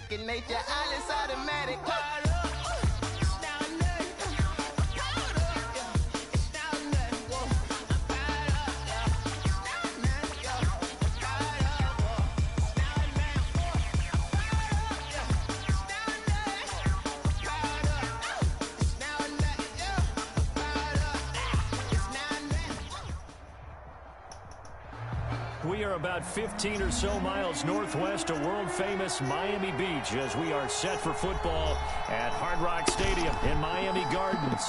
second nature. All is automatic. We are about 15 or so miles northwest of world-famous Miami Beach as we are set for football at Hard Rock Stadium in Miami Gardens.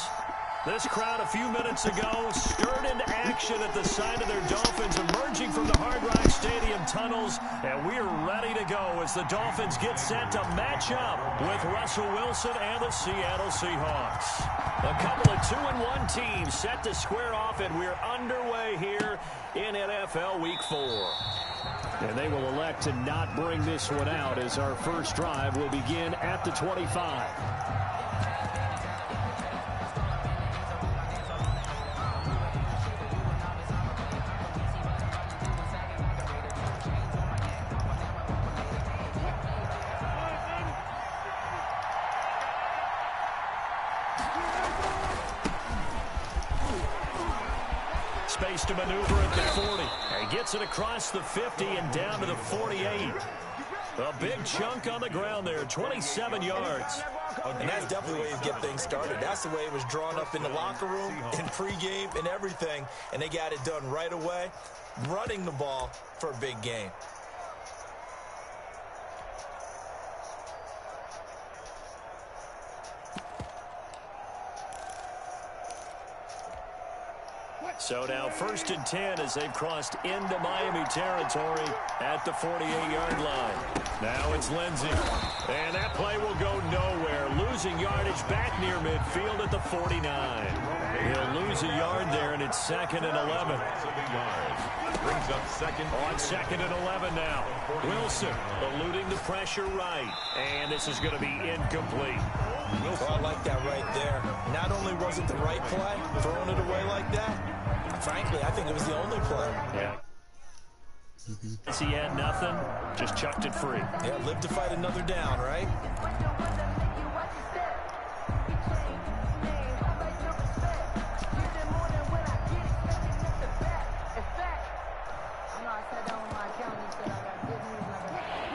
This crowd a few minutes ago stirred into action at the sight of their Dolphins emerging from the Hard Rock Stadium tunnels, and we are ready to go as the Dolphins get set to match up with Russell Wilson and the Seattle Seahawks. A couple of 2-1 teams set to square off, and we're underway here in NFL Week 4. And they will elect to not bring this one out as our first drive will begin at the 25. Space to maneuver at the 40. He gets it across the 50 and down to the 48. A big chunk on the ground there, 27 yards. And that's definitely the way to get things started. That's the way it was drawn up in the locker room, in pregame, and everything. And they got it done right away, running the ball for a big game. So now 1st and 10 as they've crossed into Miami territory at the 48-yard line. Now it's Lindsey. And that play will go nowhere. Losing yardage back near midfield at the 49. He'll lose a yard there, and it's 2nd and 11. Brings up second. On 2nd and 11 now. Wilson eluding the pressure right. And this is going to be incomplete. Well, I like that right there. Not only was it the right play, throwing it away like that, frankly, I think it was the only play. Yeah. He had nothing, just chucked it free. Yeah, live to fight another down, right?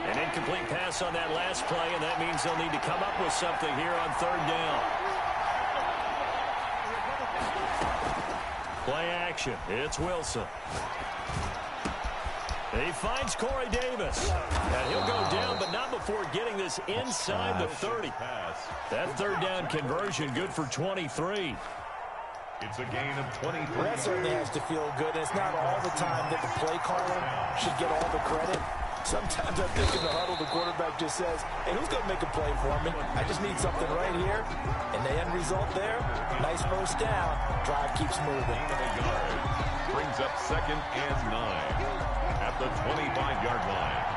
An incomplete pass on that last play, and that means they'll need to come up with something here on 3rd down. Play action. It's Wilson. He finds Corey Davis. And he'll go down, but not before getting this inside the 30. That 3rd down conversion good for 23. It's a gain of 23. Well, that certainly has to feel good. And it's not all the time that the play caller should get all the credit. Sometimes I think in the huddle, the quarterback just says, hey, who's going to make a play for me? I just need something right here. And the end result there, nice first down. Drive keeps moving. Brings up 2nd and 9 at the 25-yard line.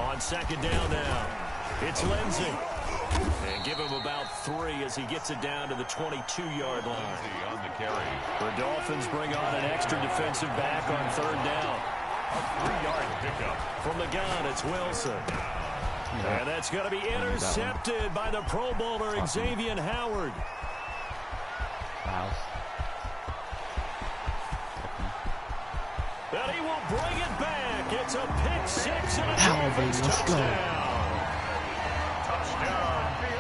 On 2nd down now, it's Lindsey. And give him about 3 as he gets it down to the 22-yard line. On the carry. The Dolphins bring on an extra defensive back on 3rd down. A 3-yard pickup. From the gun, it's Wilson. And that's going to be intercepted by the Pro Bowler, Xavier Howard. And he will bring it back. It's a pick 6 and a touchdown.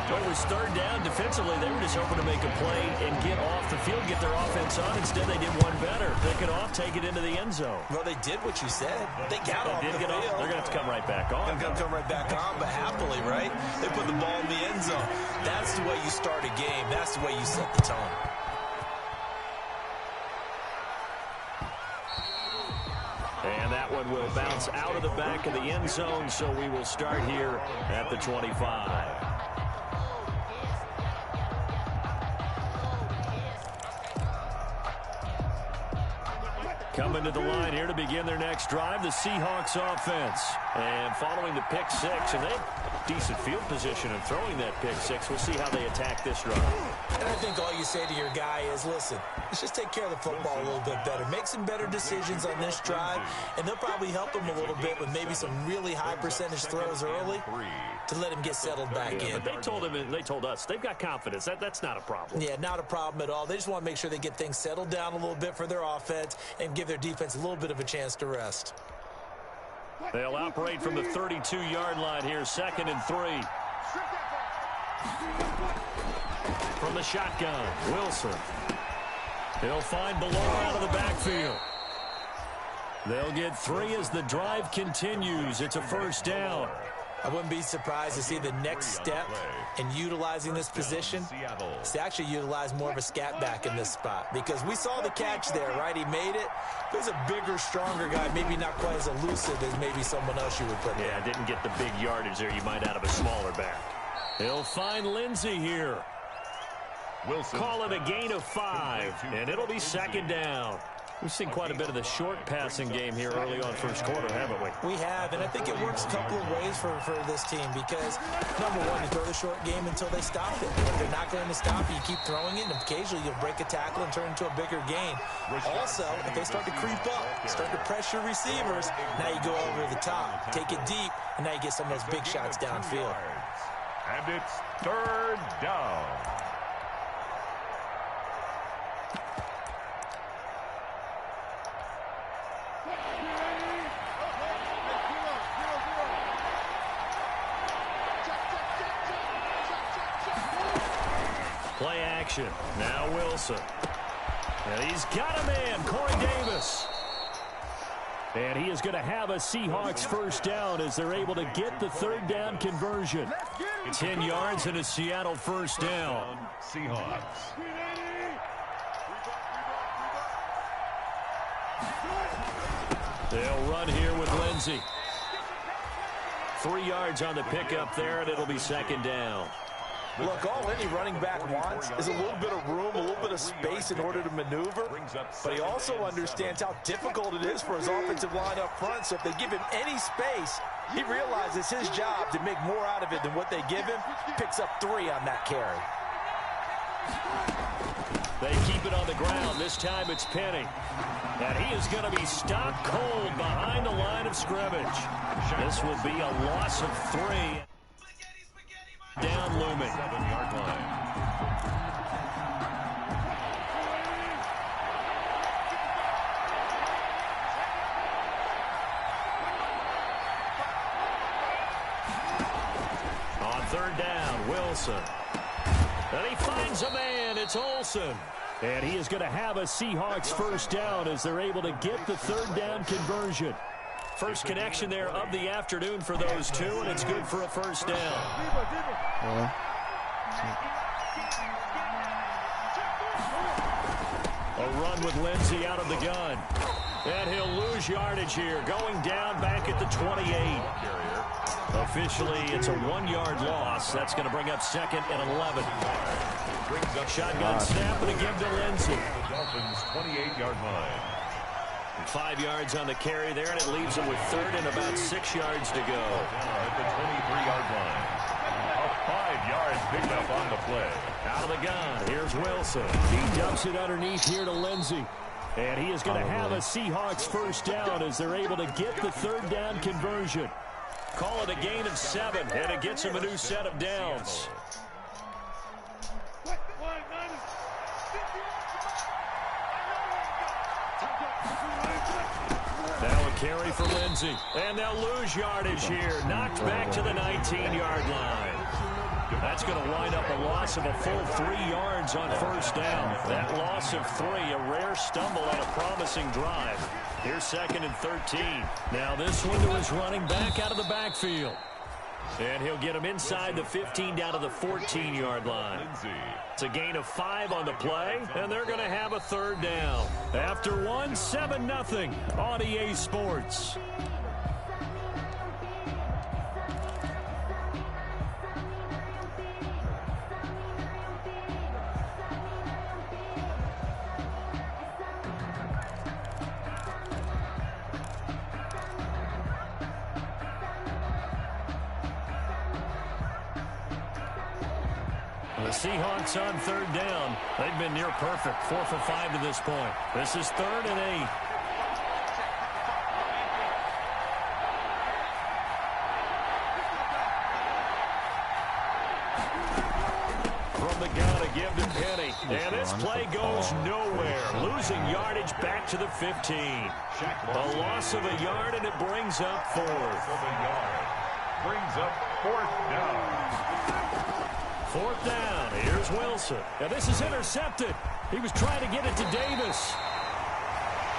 When it was 3rd down defensively, they were just hoping to make a play and get off the field, get their offense on. Instead, they did one better. Pick it off, take it into the end zone. Well, they did what you said. They got off the field. They're going to have to come right back on. They're going to come right back on, but happily, right? They put the ball in the end zone. That's the way you start a game. That's the way you set the tone. And that one will bounce out of the back of the end zone, so we will start here at the 25. Coming to the line here to begin their next drive, the Seahawks offense. And following the pick 6, and they have decent field position in throwing that pick 6. We'll see how they attack this drive. And I think think all you say to your guy is, listen, let's just take care of the football a little bit better. Make some better decisions on this drive, and they'll probably help him a little bit with maybe some really high percentage throws early to let him get settled back in. They told us they've got confidence. That's not a problem. Yeah, not a problem at all. They just want to make sure they get things settled down a little bit for their offense and give their defense a little bit of a chance to rest. They'll operate from the 32-yard line here, 2nd and 3. From the shotgun, Wilson. He'll find Belore out of the backfield. They'll get 3 as the drive continues. It's a first down. I wouldn't be surprised to see the next step in utilizing this position is to actually utilize more of a scat back in this spot, because we saw the catch there, right? He made it. There's a bigger, stronger guy, maybe not quite as elusive as maybe someone else you would put there. Yeah, didn't get the big yardage there you might out of a smaller back. He'll find Lindsey here. Wilson. Call it a gain of 5, and it'll be 2nd down. We've seen quite a bit of the short passing game here early on first quarter, haven't we? We have, and I think it works a couple of ways for this team because, number one, you throw the short game until they stop it. If they're not going to stop you, keep throwing it, and occasionally you'll break a tackle and turn into a bigger gain. Also, if they start to creep up, start to pressure receivers, now you go over the top, take it deep, and now you get some of those big shots downfield. And it's 3rd down. Play action. Now Wilson. And he's got a man, Corey Davis. And he is going to have a Seahawks first down as they're able to get the 3rd down conversion. 10 yards and a Seattle first down. Seahawks. They'll run here with Lindsey. 3 yards on the pickup there, and it'll be 2nd down. Look, all any running back wants is a little bit of room, a little bit of space in order to maneuver. But he also understands how difficult it is for his offensive line up front. So if they give him any space, he realizes it's his job to make more out of it than what they give him. Picks up 3 on that carry. They keep it on the ground. This time it's Penny. And he is going to be stopped cold behind the line of scrimmage. This will be a loss of 3. Down looming. 7-yard line. On 3rd down, Wilson. And he finds a man. It's Olsen. And he is going to have a Seahawks first down as they're able to get the 3rd down conversion. First connection there of the afternoon for those two, and it's good for a first down. A run with Lindsey out of the gun. And he'll lose yardage here, going down back at the 28. Officially, it's a 1-yard loss. That's going to bring up 2nd and 11. Shotgun snap and again to Lindsey. The Dolphins' 28-yard line. 5 yards on the carry there, and it leaves them with 3rd and about 6 yards to go. At the 23-yard line. A 5-yard pickup on the play. Out of the gun, here's Wilson. He dumps it underneath here to Lindsey. And he is going to have a Seahawks first down as they're able to get the 3rd down conversion. Call it a gain of 7, and it gets him a new set of downs. Now a carry for Lindsey. And they'll lose yardage here. Knocked back to the 19-yard line. That's going to wind up a loss of a full 3 yards on first down. That loss of 3, a rare stumble on a promising drive. Here's 2nd and 13. Now this one to his running back out of the backfield. And he'll get him inside the 15 down to the 14-yard line. It's a gain of 5 on the play, and they're going to have a 3rd down. After 1, 7-0 on EA Sports. The Seahawks on 3rd down. They've been near perfect, 4 for 5 to this point. This is 3rd and 8. From the gun, a give to Penny. And this play goes nowhere. Losing yardage back to the 15. A loss of a yard, and it brings up 4th. Brings up 4th down. 4th down. Here's Wilson. And this is intercepted. He was trying to get it to Davis.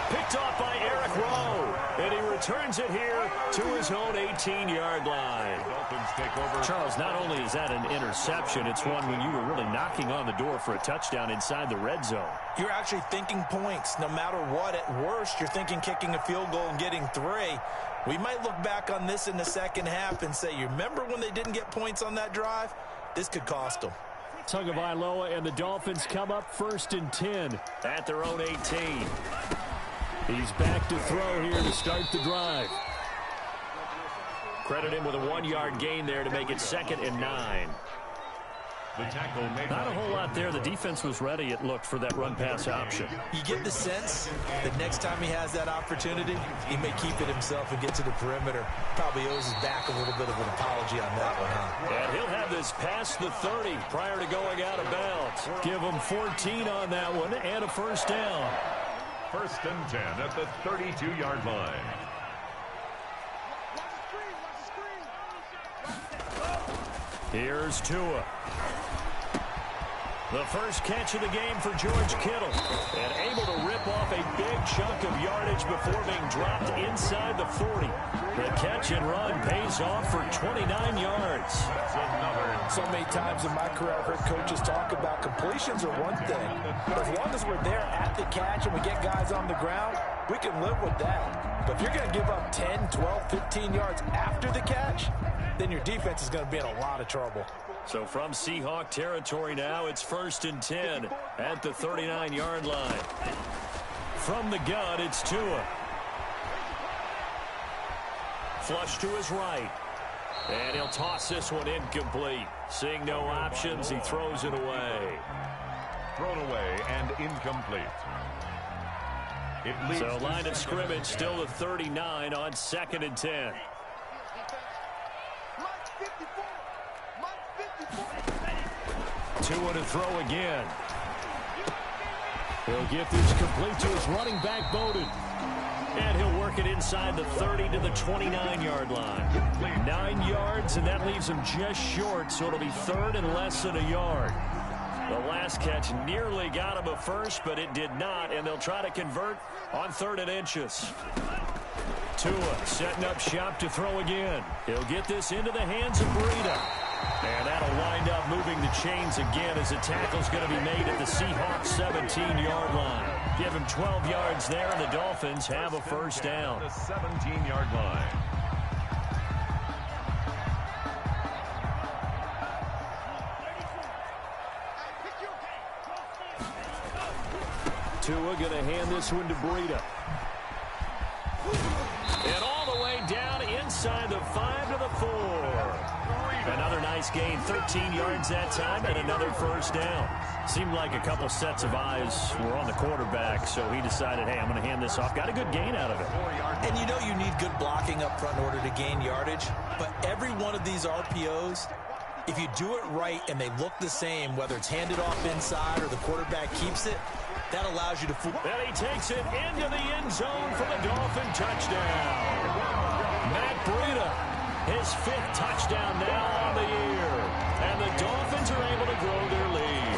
Picked off by Eric Rowe. And he returns it here to his own 18-yard line. Dolphins take over. Charles, not only is that an interception, it's one when you were really knocking on the door for a touchdown inside the red zone. You're actually thinking points. No matter what, at worst, you're thinking kicking a field goal and getting 3. We might look back on this in the second half and say, you remember when they didn't get points on that drive? This could cost them. Tagovailoa and the Dolphins come up 1st and 10 at their own 18. He's back to throw here to start the drive. Credit him with a 1-yard gain there to make it 2nd and 9. The tackle made Not a whole lot there. The defense was ready, it looked, for that run-pass option. You get the sense that next time he has that opportunity, he may keep it himself and get to the perimeter. Probably owes his back a little bit of an apology on that one, huh? And he'll have this past the 30 prior to going out of bounds. Give him 14 on that one and a 1st down. 1st and 10 at the 32-yard line. Here's Tua. The first catch of the game for George Kittle. And able to rip off a big chunk of yardage before being dropped inside the 40. The catch and run pays off for 29 yards. So many times in my career, I've heard coaches talk about completions are one thing. But as long as we're there at the catch and we get guys on the ground, we can live with that. But if you're going to give up 10, 12, 15 yards after the catch, then your defense is going to be in a lot of trouble. So from Seahawk territory now, it's 1st and 10 at the 39-yard line. From the gun, it's Tua. Flush to his right. And he'll toss this one incomplete. Seeing no options, he throws it away. Thrown away and incomplete. So line of scrimmage still at 39 on 2nd and 10. Tua to throw again. He'll get this complete to his running back, Bowden. And he'll work it inside the 30 to the 29-yard line. 9 yards, and that leaves him just short, so it'll be 3rd and less than a yard. The last catch nearly got him a first, but it did not, and they'll try to convert on 3rd and inches. Tua setting up shop to throw again. He'll get this into the hands of Breida. And that'll wind up moving the chains again as the tackle's going to be made at the Seahawks 17-yard line. Give him 12 yards there, and the Dolphins have a 1st down. The 17-yard line. Tua going to hand this one to Breida. And all the way down inside the 5 to the 4. Another nice gain, 13 yards that time, and another 1st down. Seemed like a couple sets of eyes were on the quarterback, so he decided, hey, I'm going to hand this off. Got a good gain out of it. And you know you need good blocking up front in order to gain yardage, but every one of these RPOs, if you do it right and they look the same, whether it's handed off inside or the quarterback keeps it, that allows you to... Then he takes it into the end zone for the Dolphin touchdown. Matt Breida. His 5th touchdown now on the year. And the Dolphins are able to grow their lead.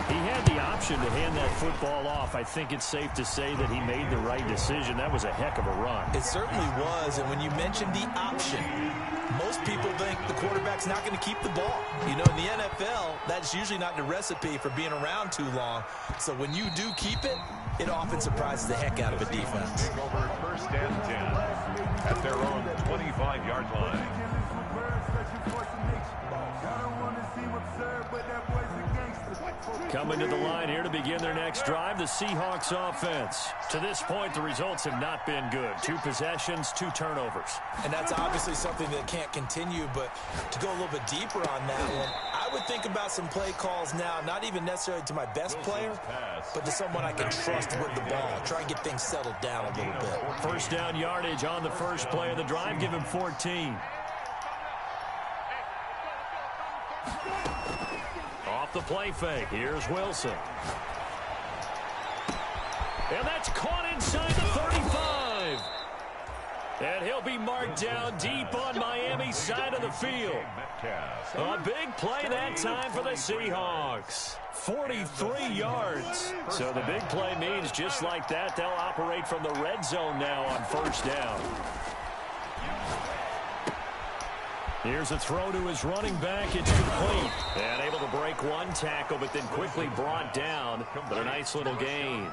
He had the option to hand that football off. I think it's safe to say that he made the right decision. That was a heck of a run. It certainly was. And when you mentioned the option, most people think the quarterback's not going to keep the ball. You know, in the NFL, that's usually not the recipe for being around too long. So when you do keep it, it often surprises the heck out of a defense. Over 1st and 10 at their own 25-yard line. Coming to the line here to begin their next drive, the Seahawks offense. To this point, the results have not been good. 2 possessions, 2 turnovers. And that's obviously something that can't continue, but to go a little bit deeper on that one, I I would think about some play calls now, not even necessarily to my best player, but to someone I can trust with the ball. Try and get things settled down a little bit. First down yardage on the first play of the drive. Give him 14. Off the play fake. Here's Wilson. And that's caught inside the 35. And he'll be marked down deep on Miami's side of the field. A big play that time for the Seahawks. 43 yards. So the big play means just like that, they'll operate from the red zone now on first down. Here's a throw to his running back. It's complete. And able to break one tackle, but then quickly brought down. But a nice little gain.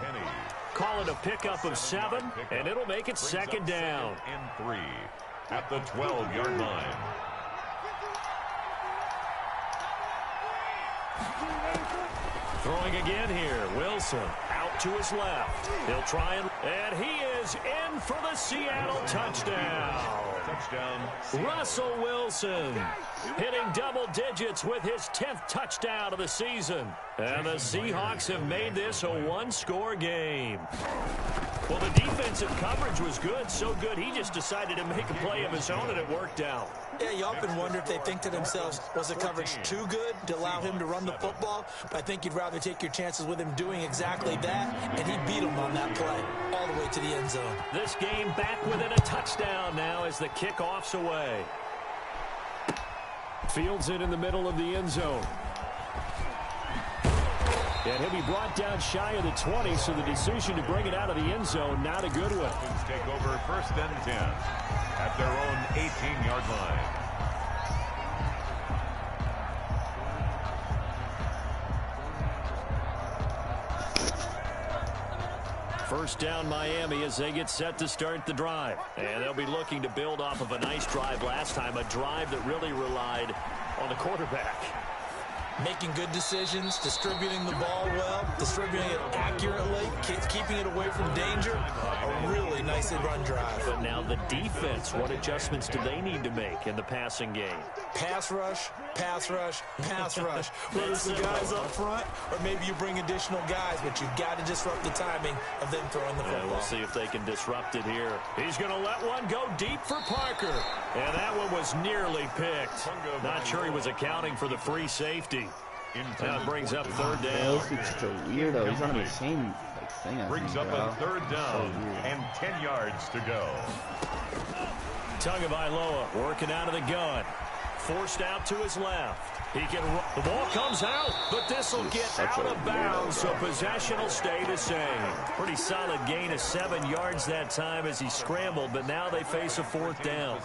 Call it a pickup of 7, and it'll make it second down. And 3 at the 12-yard line. Throwing again here. Wilson out to his left. He'll try and he is in for the Seattle touchdown. Russell Wilson hitting double digits with his 10th touchdown of the season. And the Seahawks have made this a one-score game. Well, the defensive coverage was good, so good he just decided to make a play of his own, and it worked out. Yeah, you often wonder if they think to themselves, was the coverage too good to allow him to run the football? But I think you'd rather take your chances with him doing exactly that, and he beat him on that play all the way to the end zone. This game back within a touchdown now as the kickoff's away. Fields it in the middle of the end zone. And he'll be brought down shy of the 20, so the decision to bring it out of the end zone, not a good one. Take over first and 10 at their own 18-yard line. First down Miami as they get set to start the drive. And they'll be looking to build off of a nice drive last time, a drive that really relied on the quarterback. Making good decisions, distributing the ball well, distributing it accurately, keeping it away from danger. A really nicely run drive. But now the defense, what adjustments do they need to make in the passing game? Pass rush, pass rush, pass rush. Whether it's the guys up front or maybe you bring additional guys, but you've got to disrupt the timing of them throwing the football. We'll see if they can disrupt it here. He's going to let one go deep for Parker. And that one was nearly picked. Not sure he was accounting for the free safety. That brings up third down. He's such a weirdo. He's running the same thing. Brings up a third down and 10 yards to go. Tagovailoa working out of the gun. Forced out to his left. He can run. The ball comes out, but this will get out of bounds, so possession will stay the same. Pretty solid gain of 7 yards that time as he scrambled, but now they face a fourth down.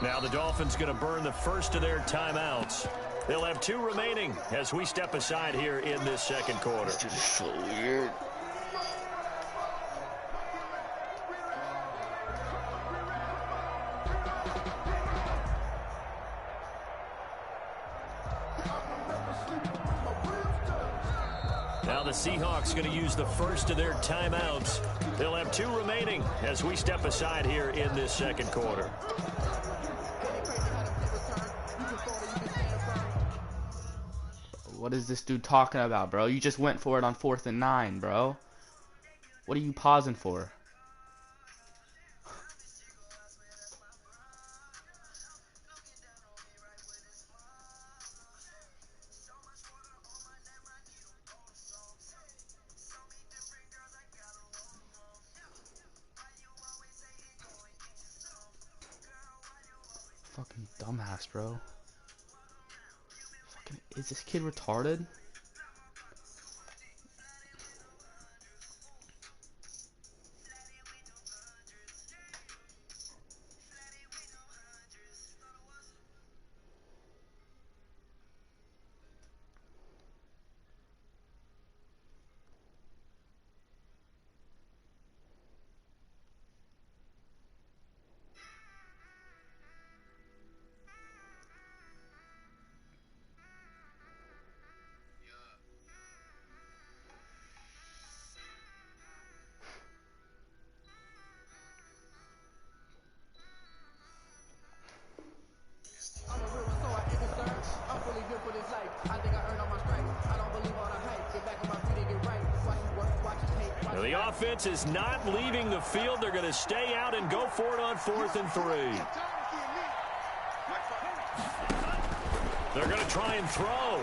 Now the Dolphins going to burn the first of their timeouts. They'll have 2 remaining as we step aside here in this second quarter. This is so weird. Now the Seahawks going to use the first of their timeouts. They'll have 2 remaining as we step aside here in this second quarter. What is this dude talking about, bro? You just went for it on 4th and 9, bro. What are you pausing for? Fucking dumbass, bro. Is this kid retarded? The offense is not leaving the field. They're going to stay out and go for it on 4th and 3. They're going to try and throw.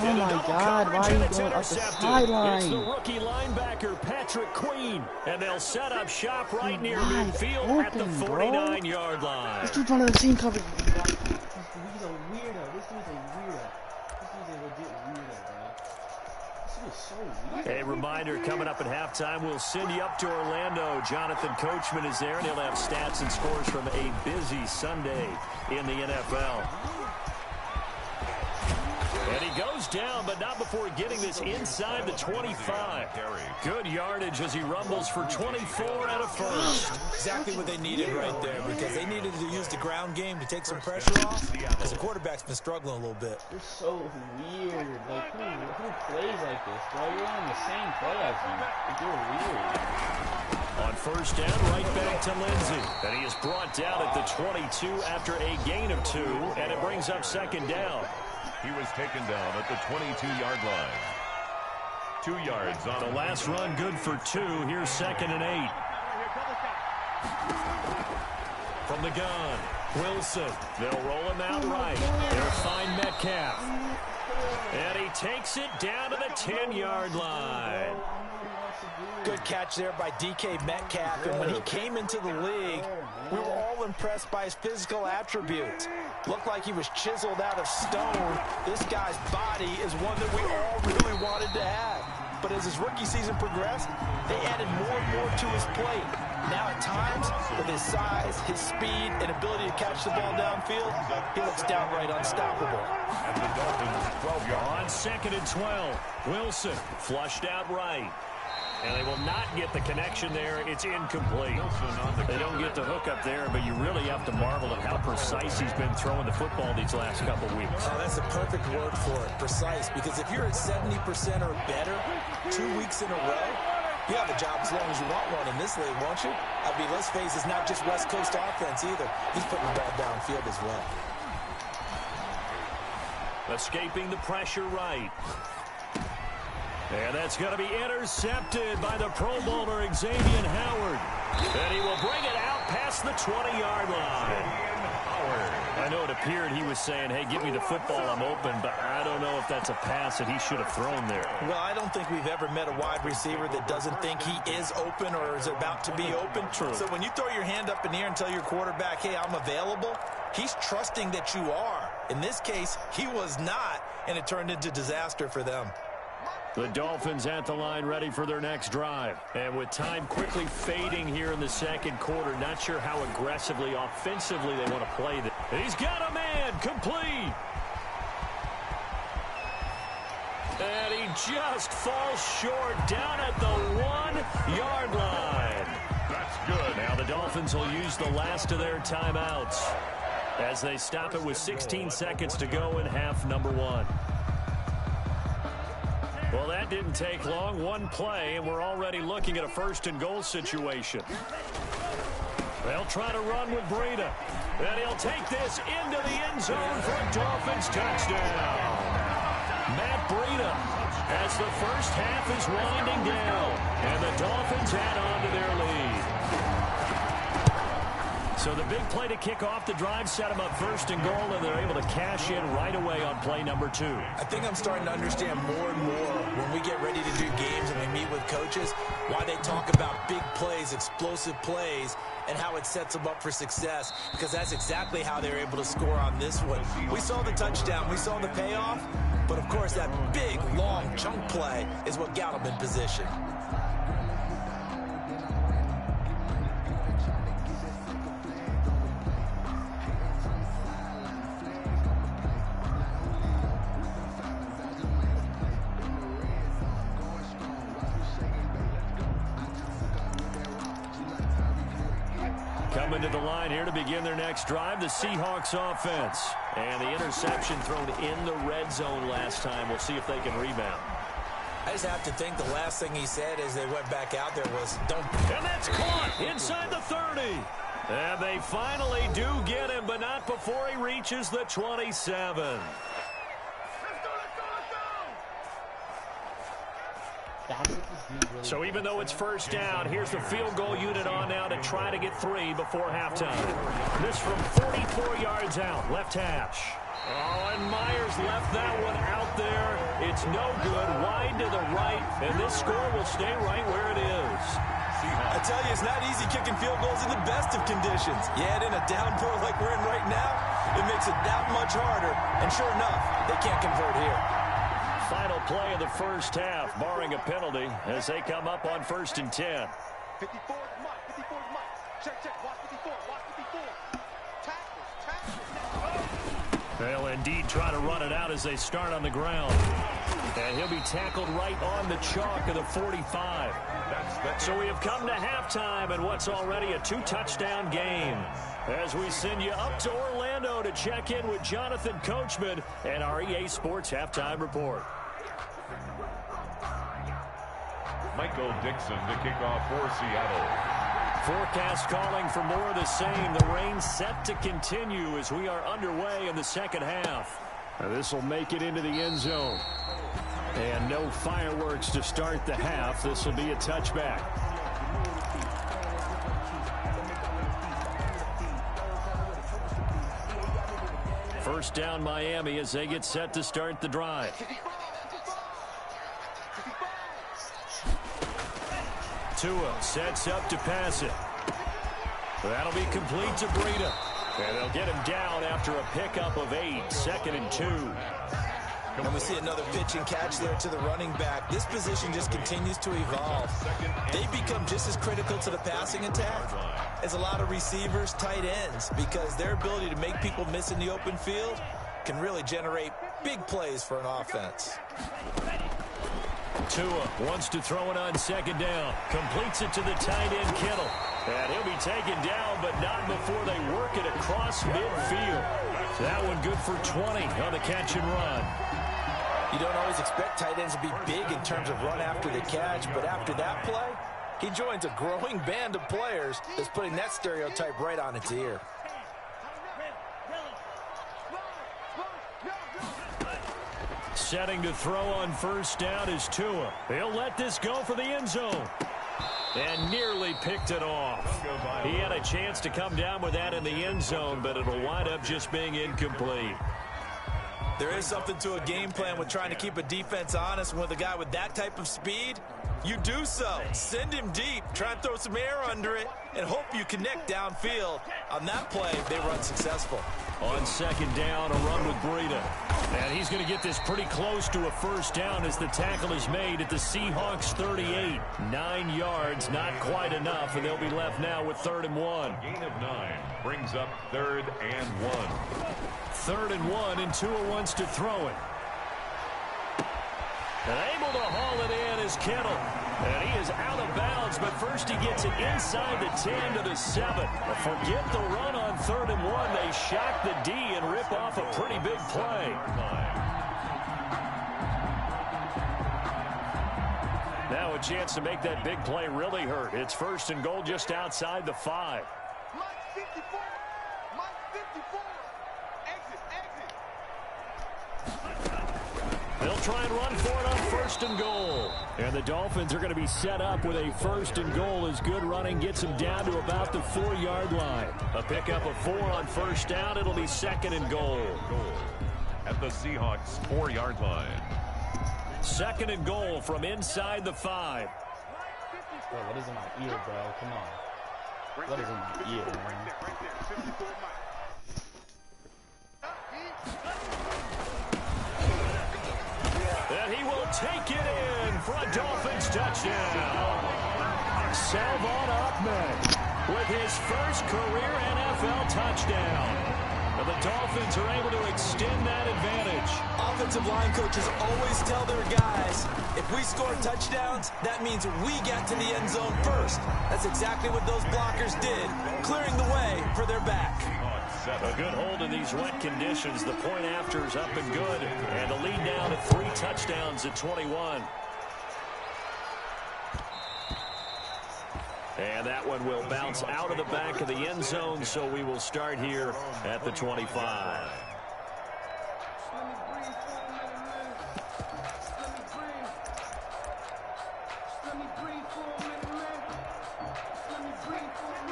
Oh my God, why are you going up the sideline? It's the rookie linebacker, Patrick Queen. And they'll set up shop right near midfield at the 49-yard line. This dude's running the same coverage. He's a weirdo. This dude's a weirdo. This dude's a legit weirdo, bro. This dude is so weird. A reminder, coming up at halftime, we'll send you up to Orlando. Jonathan Coachman is there, and he'll have stats and scores from a busy Sunday in the NFL. And he goes down, but not before getting this inside the 25. Good yardage as he rumbles for 24 and a first. Exactly what they needed right there, because they needed to use the ground game to take some pressure off, because the quarterback's been struggling a little bit. You're so weird. Like, who plays like this, bro? You're on the same play as him. Like, you're weird. On first down, right back to Lindsey. And he is brought down at the 22 after a gain of 2, and it brings up second down. He was taken down at the 22-yard line. 2 yards on the last run, good for 2. Here's 2nd and 8. From the gun, Wilson. They'll roll him out right. They'll find Metcalf. And he takes it down to the 10-yard line. Good catch there by DK Metcalf, and when he came into the league, we were all impressed by his physical attributes. Looked like he was chiseled out of stone. This guy's body is one that we all really wanted to have. But as his rookie season progressed, they added more and more to his plate. Now at times, with his size, his speed, and ability to catch the ball downfield, he looks downright unstoppable. And the Dolphins 12 yards. On 2nd and 12, Wilson flushed out right. And they will not get the connection there. It's incomplete. They don't get the hook up there, but you really have to marvel at how precise he's been throwing the football these last couple weeks. Oh, that's a perfect word for it, precise, because if you're at 70% or better 2 weeks in a row, you have a job as long as you want one in this league, won't you? I mean, let's face it, it's not just West Coast offense either. He's putting the ball downfield as well. Escaping the pressure right. And that's going to be intercepted by the Pro Bowler, Xavier Howard. And he will bring it out past the 20-yard line. I know it appeared he was saying, hey, give me the football, I'm open, but I don't know if that's a pass that he should have thrown there. Well, I don't think we've ever met a wide receiver that doesn't think he is open or is about to be open. True. So when you throw your hand up in the air and tell your quarterback, hey, I'm available, he's trusting that you are. In this case, he was not, and it turned into disaster for them. The Dolphins at the line, ready for their next drive. And with time quickly fading here in the second quarter, not sure how aggressively, offensively they want to play this. He's got a man, complete. And he just falls short down at the 1-yard line. That's good. Now the Dolphins will use the last of their timeouts as they stop it with 16 seconds to go in half number 1. Well, that didn't take long. One play, and we're already looking at a 1st and goal situation. They'll try to run with Breida. And he'll take this into the end zone for a Dolphins touchdown. Matt Breida, as the first half is winding down, and the Dolphins add on to their lead. So the big play to kick off the drive set them up 1st and goal, and they're able to cash in right away on play number 2. I think I'm starting to understand more and more when we get ready to do games and we meet with coaches why they talk about big plays, explosive plays, and how it sets them up for success, because that's exactly how they were able to score on this one. We saw the touchdown, we saw the payoff, but of course that big, long chunk play is what got them in position. Coming to the line here to begin their next drive, the Seahawks offense. And the interception thrown in the red zone last time. We'll see if they can rebound. I just have to think the last thing he said as they went back out there was, don't. And that's caught inside the 30. And they finally do get him, but not before he reaches the 27. That's what this dude really So even though it's first down, here's the field goal unit on now to try to get 3 before halftime. This from 44 yards out, left hash. Oh, and Myers left that one out there. It's no good, wide to the right, and this score will stay right where it is. I tell you, it's not easy kicking field goals in the best of conditions. You add in a downpour like we're in right now, it makes it that much harder. And sure enough, they can't convert here. Final play of the first half, barring a penalty, as they come up on 1st and 10. 54 is Mike. 54 is Mike. Check. Watch 54. Watch 54. Tackles. They'll indeed try to run it out as they start on the ground. And he'll be tackled right on the chalk of the 45. So we have come to halftime in what's already a 2-touchdown game. As we send you up to Orlando to check in with Jonathan Coachman and our EA Sports Halftime Report. Michael Dixon to kick off for Seattle. Forecast calling for more of the same. The rain set to continue as we are underway in the second half. This will make it into the end zone. And no fireworks to start the half. This will be a touchback. First down Miami as they get set to start the drive. Tua sets up to pass it. That'll be complete to Breida. And they'll get him down after a pickup of 8, 2nd and 2. And we see another pitch and catch there to the running back. This position just continues to evolve. They become just as critical to the passing attack as a lot of receivers, tight ends, because their ability to make people miss in the open field can really generate big plays for an offense. Tua wants to throw it on 2nd down. Completes it to the tight end, Kittle. And he'll be taken down, but not before they work it across midfield. That one good for 20 on the catch and run. You don't always expect tight ends to be big in terms of run after the catch, but after that play, he joins a growing band of players that's putting that stereotype right on its ear. Setting to throw on 1st down is Tua. He'll let this go for the end zone. And nearly picked it off. He had a chance to come down with that in the end zone, but it'll wind up just being incomplete. There is something to a game plan with trying to keep a defense honest. With a guy with that type of speed, you do so. Send him deep, try and throw some air under it, and hope you connect downfield. On that play, they run successful. On 2nd down, a run with Breida. And he's going to get this pretty close to a 1st down as the tackle is made at the Seahawks 38. 9 yards, not quite enough, and they'll be left now with 3rd and 1. Gain of 9 brings up 3rd and 1. 3rd and 1, and Tua wants to throw it. And able to haul it in is Kittle. And he is out of bounds, but first he gets it inside the 10 to the 7. Forget the run on 3rd and 1. They shock the D and rip off a pretty big play. Now a chance to make that big play really hurt. It's 1st and goal just outside the 5. Mike 54. Mike 54. Exit. They'll try and run for it on 1st and goal. And the Dolphins are going to be set up with a 1st and goal as good running gets them down to about the 4-yard line. A pickup of 4 on 1st down. It'll be 2nd and goal. At the Seahawks 4-yard line. 2nd and goal from inside the 5. Bro, what is in my ear, bro? Come on. What is in my ear, man? And he will take it in for a Dolphins touchdown. Salvon Ahmed with his first career NFL touchdown. And the Dolphins are able to extend that advantage. Offensive line coaches always tell their guys, if we score touchdowns, that means we get to the end zone first. That's exactly what those blockers did, clearing the way for their back. A good hold in these wet conditions. The point after is up and good. And a lead down to 3 touchdowns at 21. And that one will bounce out of the back of the end zone, so we will start here at the 25.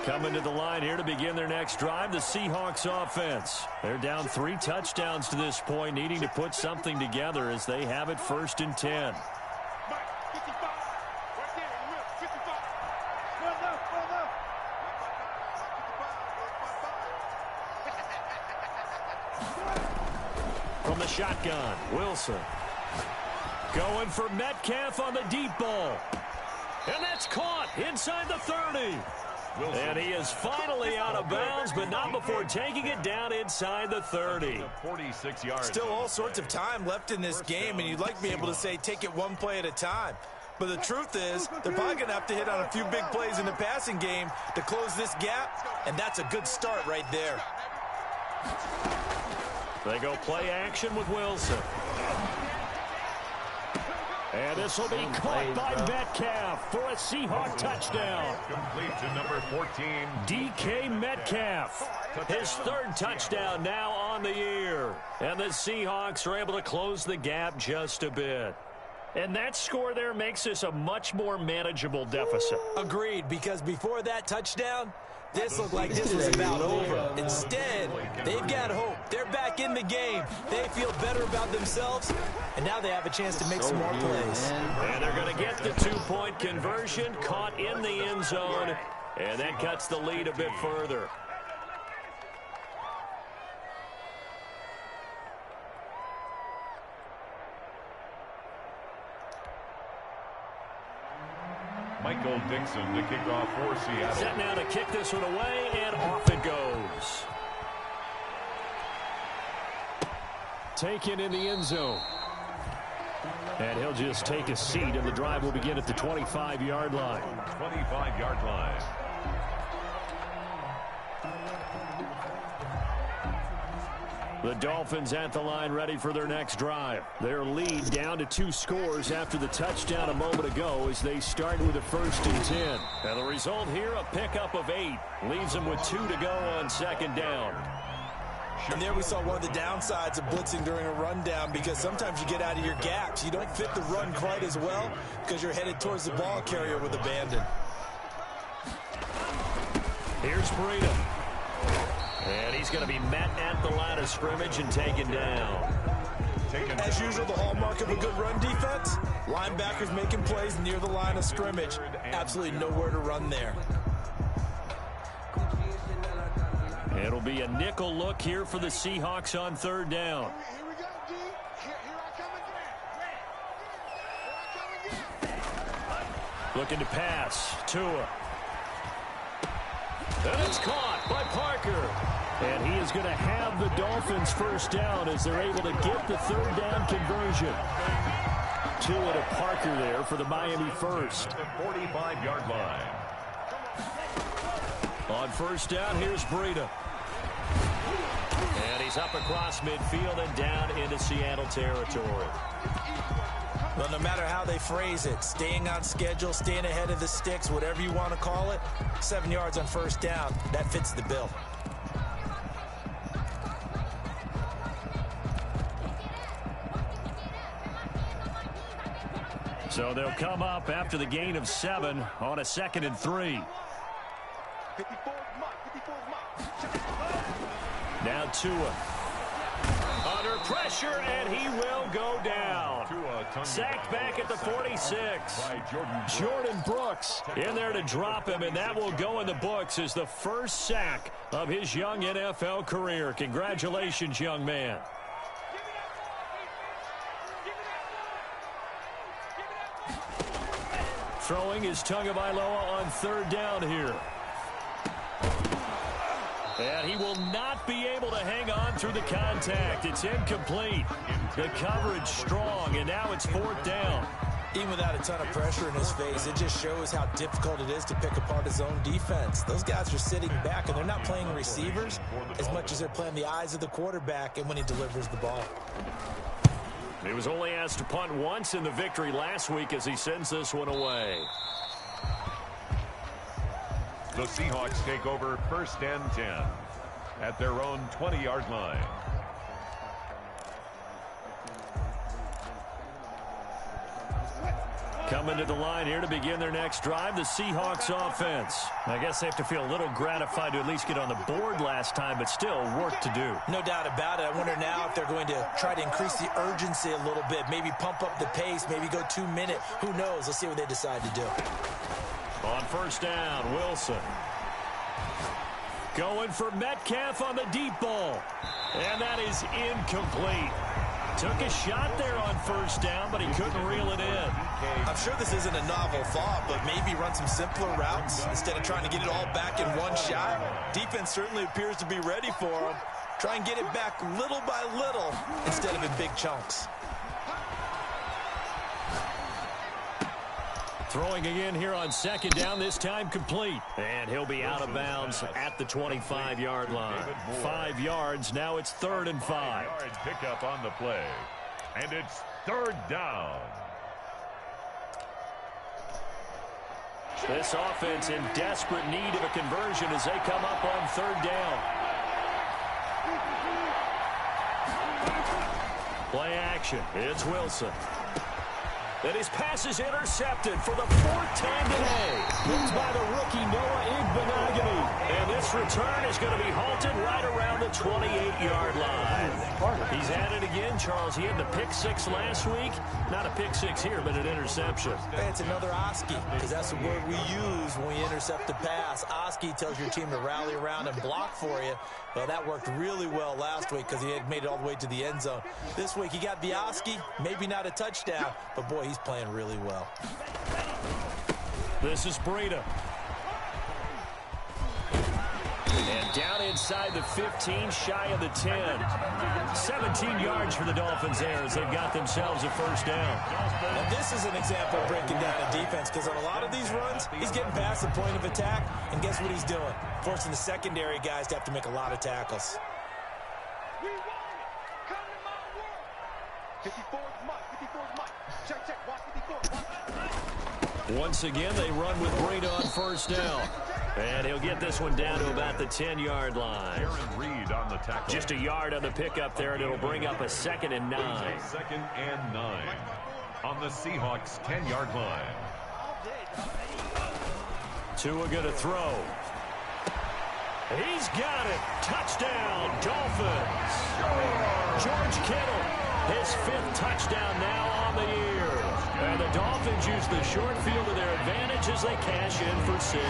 Coming to the line here to begin their next drive, the Seahawks offense. They're down 3 touchdowns to this point, needing to put something together as they have it 1st and 10. From the shotgun, Wilson. Going for Metcalf on the deep ball. And that's caught inside the 30. Wilson. And he is finally out of bounds, but not before taking it down inside the 30. 46 yards. Still all sorts of time left in this game, and you'd like to be able to say take it one play at a time. But the truth is, they're probably going to have to hit on a few big plays in the passing game to close this gap, and that's a good start right there. They go play action with Wilson. And this will be caught by Metcalf for a Seahawk touchdown. Complete to number 14. DK Metcalf. His 3rd touchdown now on the year. And the Seahawks are able to close the gap just a bit. And that score there makes this a much more manageable deficit. Agreed, because before that touchdown, this looked like this was about over. Instead, they've got hope. They're back in the game. They feel better about themselves, and now they have a chance to make some more plays. And they're going to get the 2-point conversion, caught in the end zone, and that cuts the lead a bit further. Michael Dixon to kick off for Seattle. Set now to kick this one away, and off it goes. Taken in the end zone. And he'll just take a seat, and the drive will begin at the 25-yard line. 25-yard line. The Dolphins at the line ready for their next drive. Their lead down to 2 scores after the touchdown a moment ago as they start with a 1st and 10. And the result here, a pickup of 8. Leaves them with 2 to go on 2nd down. And there we saw one of the downsides of blitzing during a rundown, because sometimes you get out of your gaps. You don't fit the run quite as well because you're headed towards the ball carrier with abandon. Here's Breida. And he's going to be met at the line of scrimmage and taken down. As usual, the hallmark of a good run defense, linebackers making plays near the line of scrimmage. Absolutely nowhere to run there. It'll be a nickel look here for the Seahawks on 3rd down. Here we go, D. Here I come again. Looking to pass. Tua. And it's caught by Parker. And he is going to have the Dolphins 1st down as they're able to get the 3rd down conversion. Tua to Parker there for the Miami 1st. The 45-yard line. On 1st down, here's Breida. And he's up across midfield and down into Seattle territory. Well, no matter how they phrase it, staying on schedule, staying ahead of the sticks, whatever you want to call it, 7 yards on 1st down, that fits the bill. So they'll come up after the gain of 7 on a 2nd and 3. Now Tua. Under pressure, and he will go down. Sacked back at the 46. Jordan Brooks in there to drop him, and that will go in the books as the 1st sack of his young NFL career. Congratulations, young man. Throwing is Tagovailoa on 3rd down here. And he will not be able to hang on through the contact. It's incomplete. The coverage strong, and now it's 4th down. Even without a ton of pressure in his face, it just shows how difficult it is to pick apart his own defense. Those guys are sitting back, and they're not playing receivers as much as they're playing the eyes of the quarterback and when he delivers the ball. He was only asked to punt once in the victory last week as he sends this one away. The Seahawks take over 1st and 10 at their own 20-yard line. Coming to the line here to begin their next drive, the Seahawks offense. I guess they have to feel a little gratified to at least get on the board last time, but still work to do. No doubt about it. I wonder now if they're going to try to increase the urgency a little bit, maybe pump up the pace, maybe go 2 minute. Who knows? Let's see what they decide to do. On first down, Wilson. Going for Metcalf on the deep ball. And that is incomplete. Took a shot there on first down, but he couldn't reel it in. I'm sure this isn't a novel thought, but maybe run some simpler routes instead of trying to get it all back in one shot. Defense certainly appears to be ready for him. Try and get it back little by little instead of in big chunks. Throwing again here on second down, this time complete. And he'll be out of bounds at the 25-yard line. 5 yards, now it's 3rd and 5. Pickup on the play. And it's 3rd down. This offense in desperate need of a conversion as they come up on 3rd down. Play action, it's Wilson. And his pass is intercepted for the 4th time today. Picked by the rookie Noah Igbenogany. And this return is going to be halted right around the 28-yard line. He's at it again, Charles. He had the pick 6 last week. Not a pick 6 here, but an interception. Hey, it's another Oski, because that's the word we use when we intercept the pass. Oski tells your team to rally around and block for you. Well, that worked really well last week because he had made it all the way to the end zone. This week he got the Oski, maybe not a touchdown, but boy, he's playing really well. This is Breida. And down inside the 15, shy of the 10. 17 yards for the Dolphins there as they've got themselves a first down. And this is an example of breaking down a defense, because on a lot of these runs, he's getting past the point of attack, and guess what he's doing? Forcing the secondary guys to have to make a lot of tackles. 54 is Mike. 54 is Mike. Check, check. Watch 54. Once again, they run with Breida on first down. And he'll get this one down to about the 10-yard line. Aaron Reed on the tackle. Just a yard on the pickup there, and it'll bring up a 2nd and 9. 2nd and 9 on the Seahawks 10-yard line. Tua going to throw. He's got it. Touchdown, Dolphins. George Kittle, his 5th touchdown now on the year. And the Dolphins use the short field to their advantage as they cash in for 6.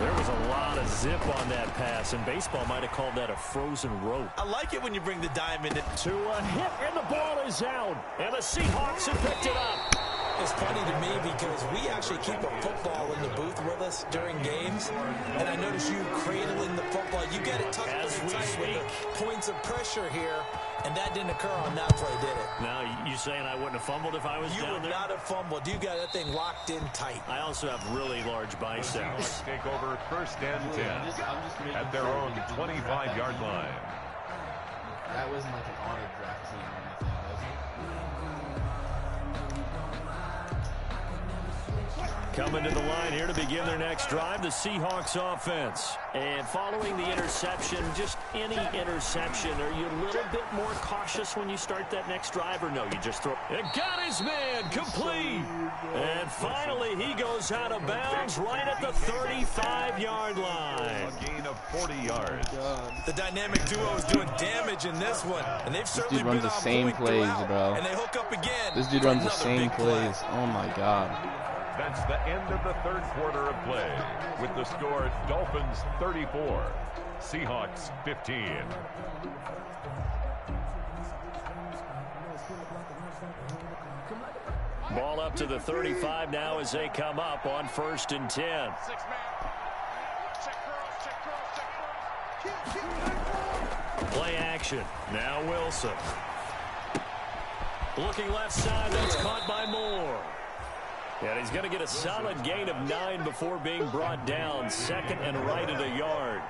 There was a lot of zip on that pass, and baseball might have called that a frozen rope. I like it when you bring the diamond in. Tua hit, and the ball is out. And the Seahawks have picked it up. It's funny to me because we actually keep a football in the booth with us during games, and I notice you cradling the football. You get it tucked pretty tight with the points of pressure here, and that didn't occur on that play, did it? Now, you saying I wouldn't have fumbled if I was down there? You would not have fumbled. You got that thing locked in tight. I also have really large biceps. Take over 1st and 10 at their own 25-yard line. That wasn't like an autograph team or anything, was it? Coming to the line here to begin their next drive, the Seahawks offense. And following the interception, just any interception, are you a little bit more cautious when you start that next drive, or no, you just throw? It got his man, complete. And finally, he goes out of bounds right at the 35-yard line. A gain of 40 yards. The dynamic duo is doing damage in this one, and they've certainly been on point throughout, bro. and they hook up again. This dude runs the same plays. Oh, my God. That's the end of the 3rd quarter of play, with the score Dolphins 34, Seahawks 15. Ball up to the 35 now as they come up on 1st and 10. Play action. Now Wilson. Looking left side, that's caught by Moore. And he's going to get a solid gain of 9 before being brought down. 2nd and right at a yard.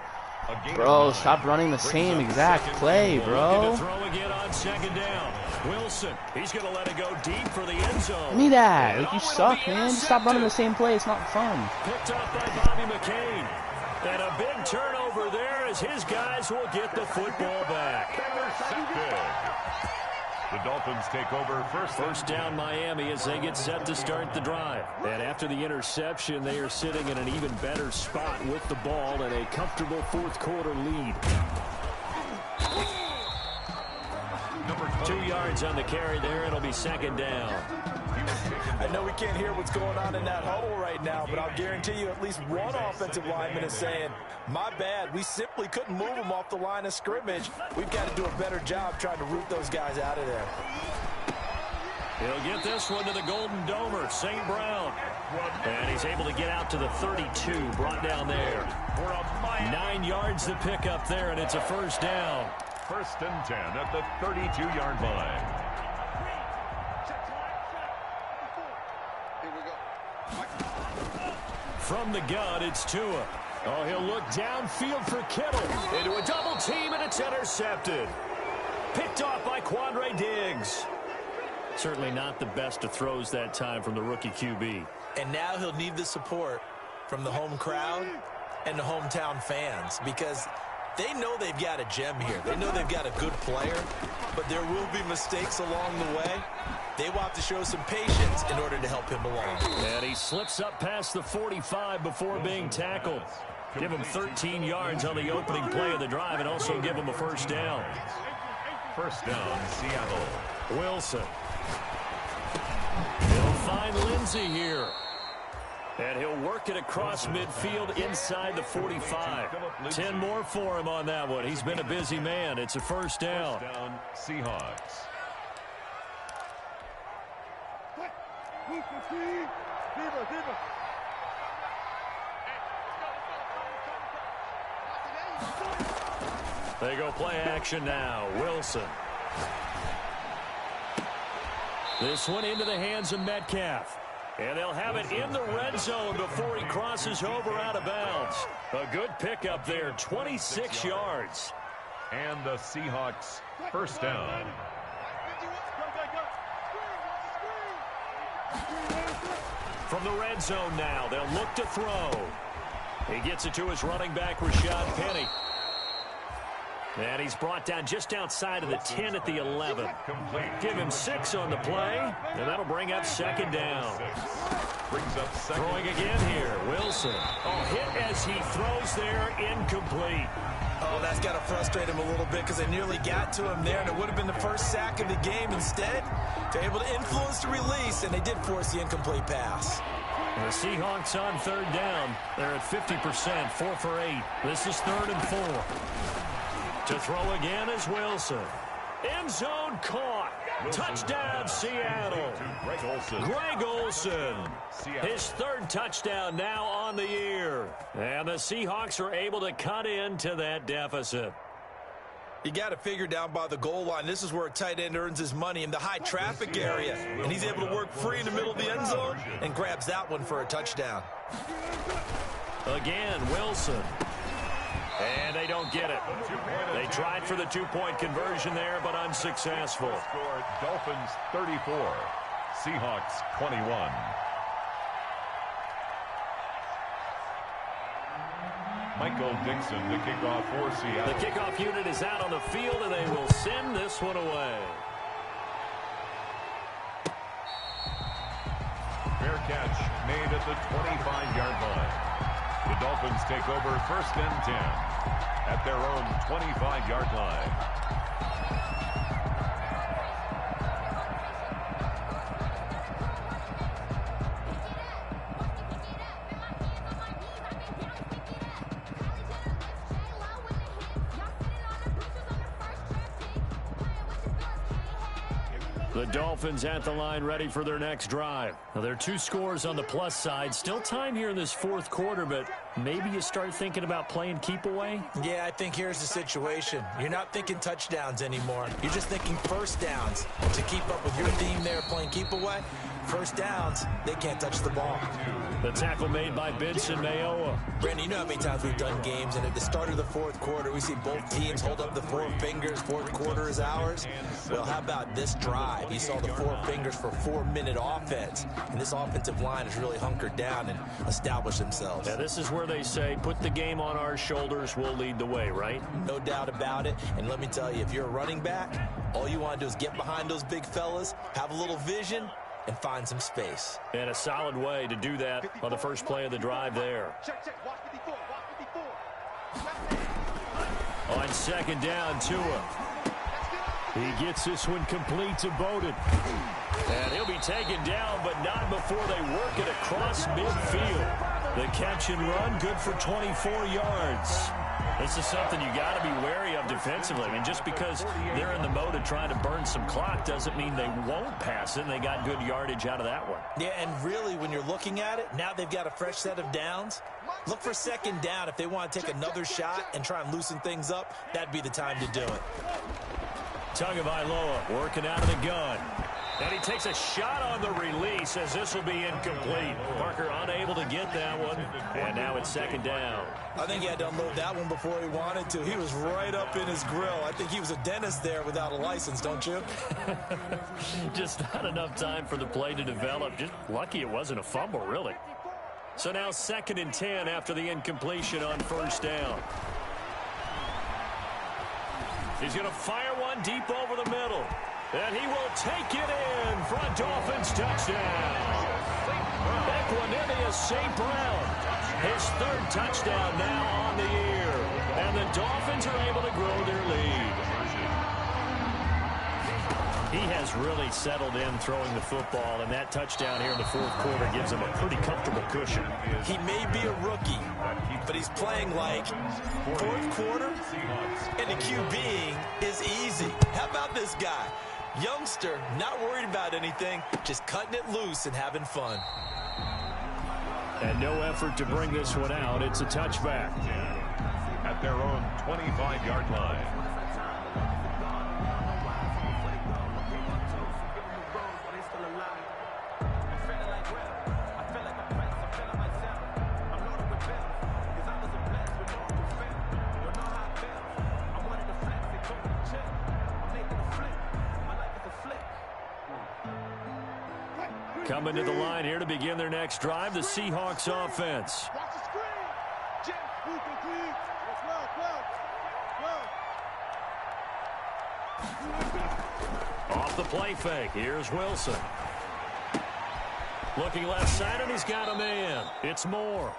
Bro, stop running the same exact play, bro. Throw again on 2nd down. Wilson, he's going to let it go deep for the end zone. Give me that. Like, you suck, man. Just stop running the same play. It's not fun. Picked up by Bobby McCain. And a big turnover there as his guys will get the football back. The Dolphins take over First down Miami as they get set to start the drive. And after the interception, they are sitting in an even better spot with the ball and a comfortable fourth quarter lead. 2 yards on the carry there. It'll be second down. I know we can't hear what's going on in that huddle right now, but I'll guarantee you at least one offensive lineman is saying, my bad, we simply couldn't move them off the line of scrimmage. We've got to do a better job trying to root those guys out of there. He'll get this one to the Golden Domer, St. Brown. And he's able to get out to the 32, brought down there. 9 yards to pick up there, and it's a first down. First and 10 at the 32-yard line. From the gun, it's Tua. Oh, he'll look downfield for Kittle. Into a double team, and it's intercepted. Picked off by Quandre Diggs. Certainly not the best of throws that time from the rookie QB. And now he'll need the support from the home crowd and the hometown fans because they know they've got a gem here. They know they've got a good player, but there will be mistakes along the way. They will have to show some patience in order to help him along. And he slips up past the 45 before being tackled. Give him 13 yards on the opening play of the drive and also give him a first down. First down, Seattle. Wilson. He'll find Lindsey here. And he'll work it across midfield inside the 45. 10 more for him on that one. He's been a busy man. It's a first down. First down, Seahawks. They go play action now. Wilson. This one into the hands of Metcalf. And they'll have it in the red zone before he crosses over out of bounds. A good pickup there, 26 yards. And the Seahawks first down. From the red zone now, they'll look to throw. He gets it to his running back, Rashad Penny. And he's brought down just outside of the 10 at the 11. Give him 6 on the play, and that'll bring up second down. Brings up second. Throwing again here, Wilson. Oh, hit as he throws there, incomplete. Oh, that's got to frustrate him a little bit because they nearly got to him there, and it would have been the first sack of the game. Instead, they're able to influence the release, and they did force the incomplete pass. The Seahawks on third down. They're at 50%, 4 for 8. This is 3rd and 4. To throw again is Wilson. End zone caught. Touchdown, Seattle. Greg Olsen. His 3rd touchdown now on the year. And the Seahawks are able to cut into that deficit. You got to figure down by the goal line. This is where a tight end earns his money in the high traffic area. And he's able to work free in the middle of the end zone and grabs that one for a touchdown. Again, Wilson. And they don't get it. They tried for the 2-point conversion there, but unsuccessful. Score Dolphins 34, Seahawks 21. Michael Dixon, the kickoff for Seattle. The kickoff unit is out on the field, and they will send this one away. Fair catch made at the 25-yard line. The Dolphins take over first and 10 at their own 25-yard line. The Dolphins at the line ready for their next drive. Now, there are 2 scores on the plus side. Still time here in this 4th quarter, but maybe you start thinking about playing keep away? Yeah, I think here's the situation. You're not thinking touchdowns anymore. You're just thinking first downs. To keep up with your theme there, playing keep away, first downs, they can't touch the ball. The tackle made by Benson Mayowa. Brandon, you know how many times we've done games, and at the start of the fourth quarter, we see both teams hold up the four fingers, fourth quarter is ours. Well, how about this drive? You saw the four fingers for 4-minute offense, and this offensive line has really hunkered down and established themselves. Yeah, this is where they say, put the game on our shoulders, we'll lead the way, right? No doubt about it, and let me tell you, if you're a running back, all you want to do is get behind those big fellas, have a little vision, and find some space. And a solid way to do that on the first play of the drive there. Check, check. Watch 54. Watch 54. On second down, Tua. He gets this one complete to Bowden. And he'll be taken down, but not before they work it across midfield. The catch and run, good for 24 yards. This is something you got to be wary of defensively. I mean, just because they're in the mode of trying to burn some clock doesn't mean they won't pass it. And they got good yardage out of that one. Yeah, and really, when you're looking at it, now they've got a fresh set of downs. Look for second down. If they want to take another shot and try and loosen things up, that'd be the time to do it. Tagovailoa working out of the gun. And he takes a shot on the release as this will be incomplete. Parker unable to get that one. And now it's second down. I think he had to unload that one before he wanted to. He was right up in his grill. I think he was a dentist there without a license, don't you? Just not enough time for the play to develop. Just lucky it wasn't a fumble, really. So now 2nd and 10 after the incompletion on first down. He's going to fire one deep over the middle. And he will take it in for a Dolphins touchdown. Equanimeous St. Brown, his 3rd touchdown now on the year. And the Dolphins are able to grow their lead. He has really settled in throwing the football, and that touchdown here in the 4th quarter gives him a pretty comfortable cushion. He may be a rookie, but he's playing like 4th quarter, and the QBing is easy. How about this guy? Youngster, not worried about anything, just cutting it loose and having fun. And no effort to bring this one out. It's a touchback. At their own 25-yard line. Coming to the line here to begin their next drive, the Seahawks offense. Watch the screen. Jim, move complete. Well. Off the play fake, here's Wilson. Looking left side, and he's got a man. It's Moore.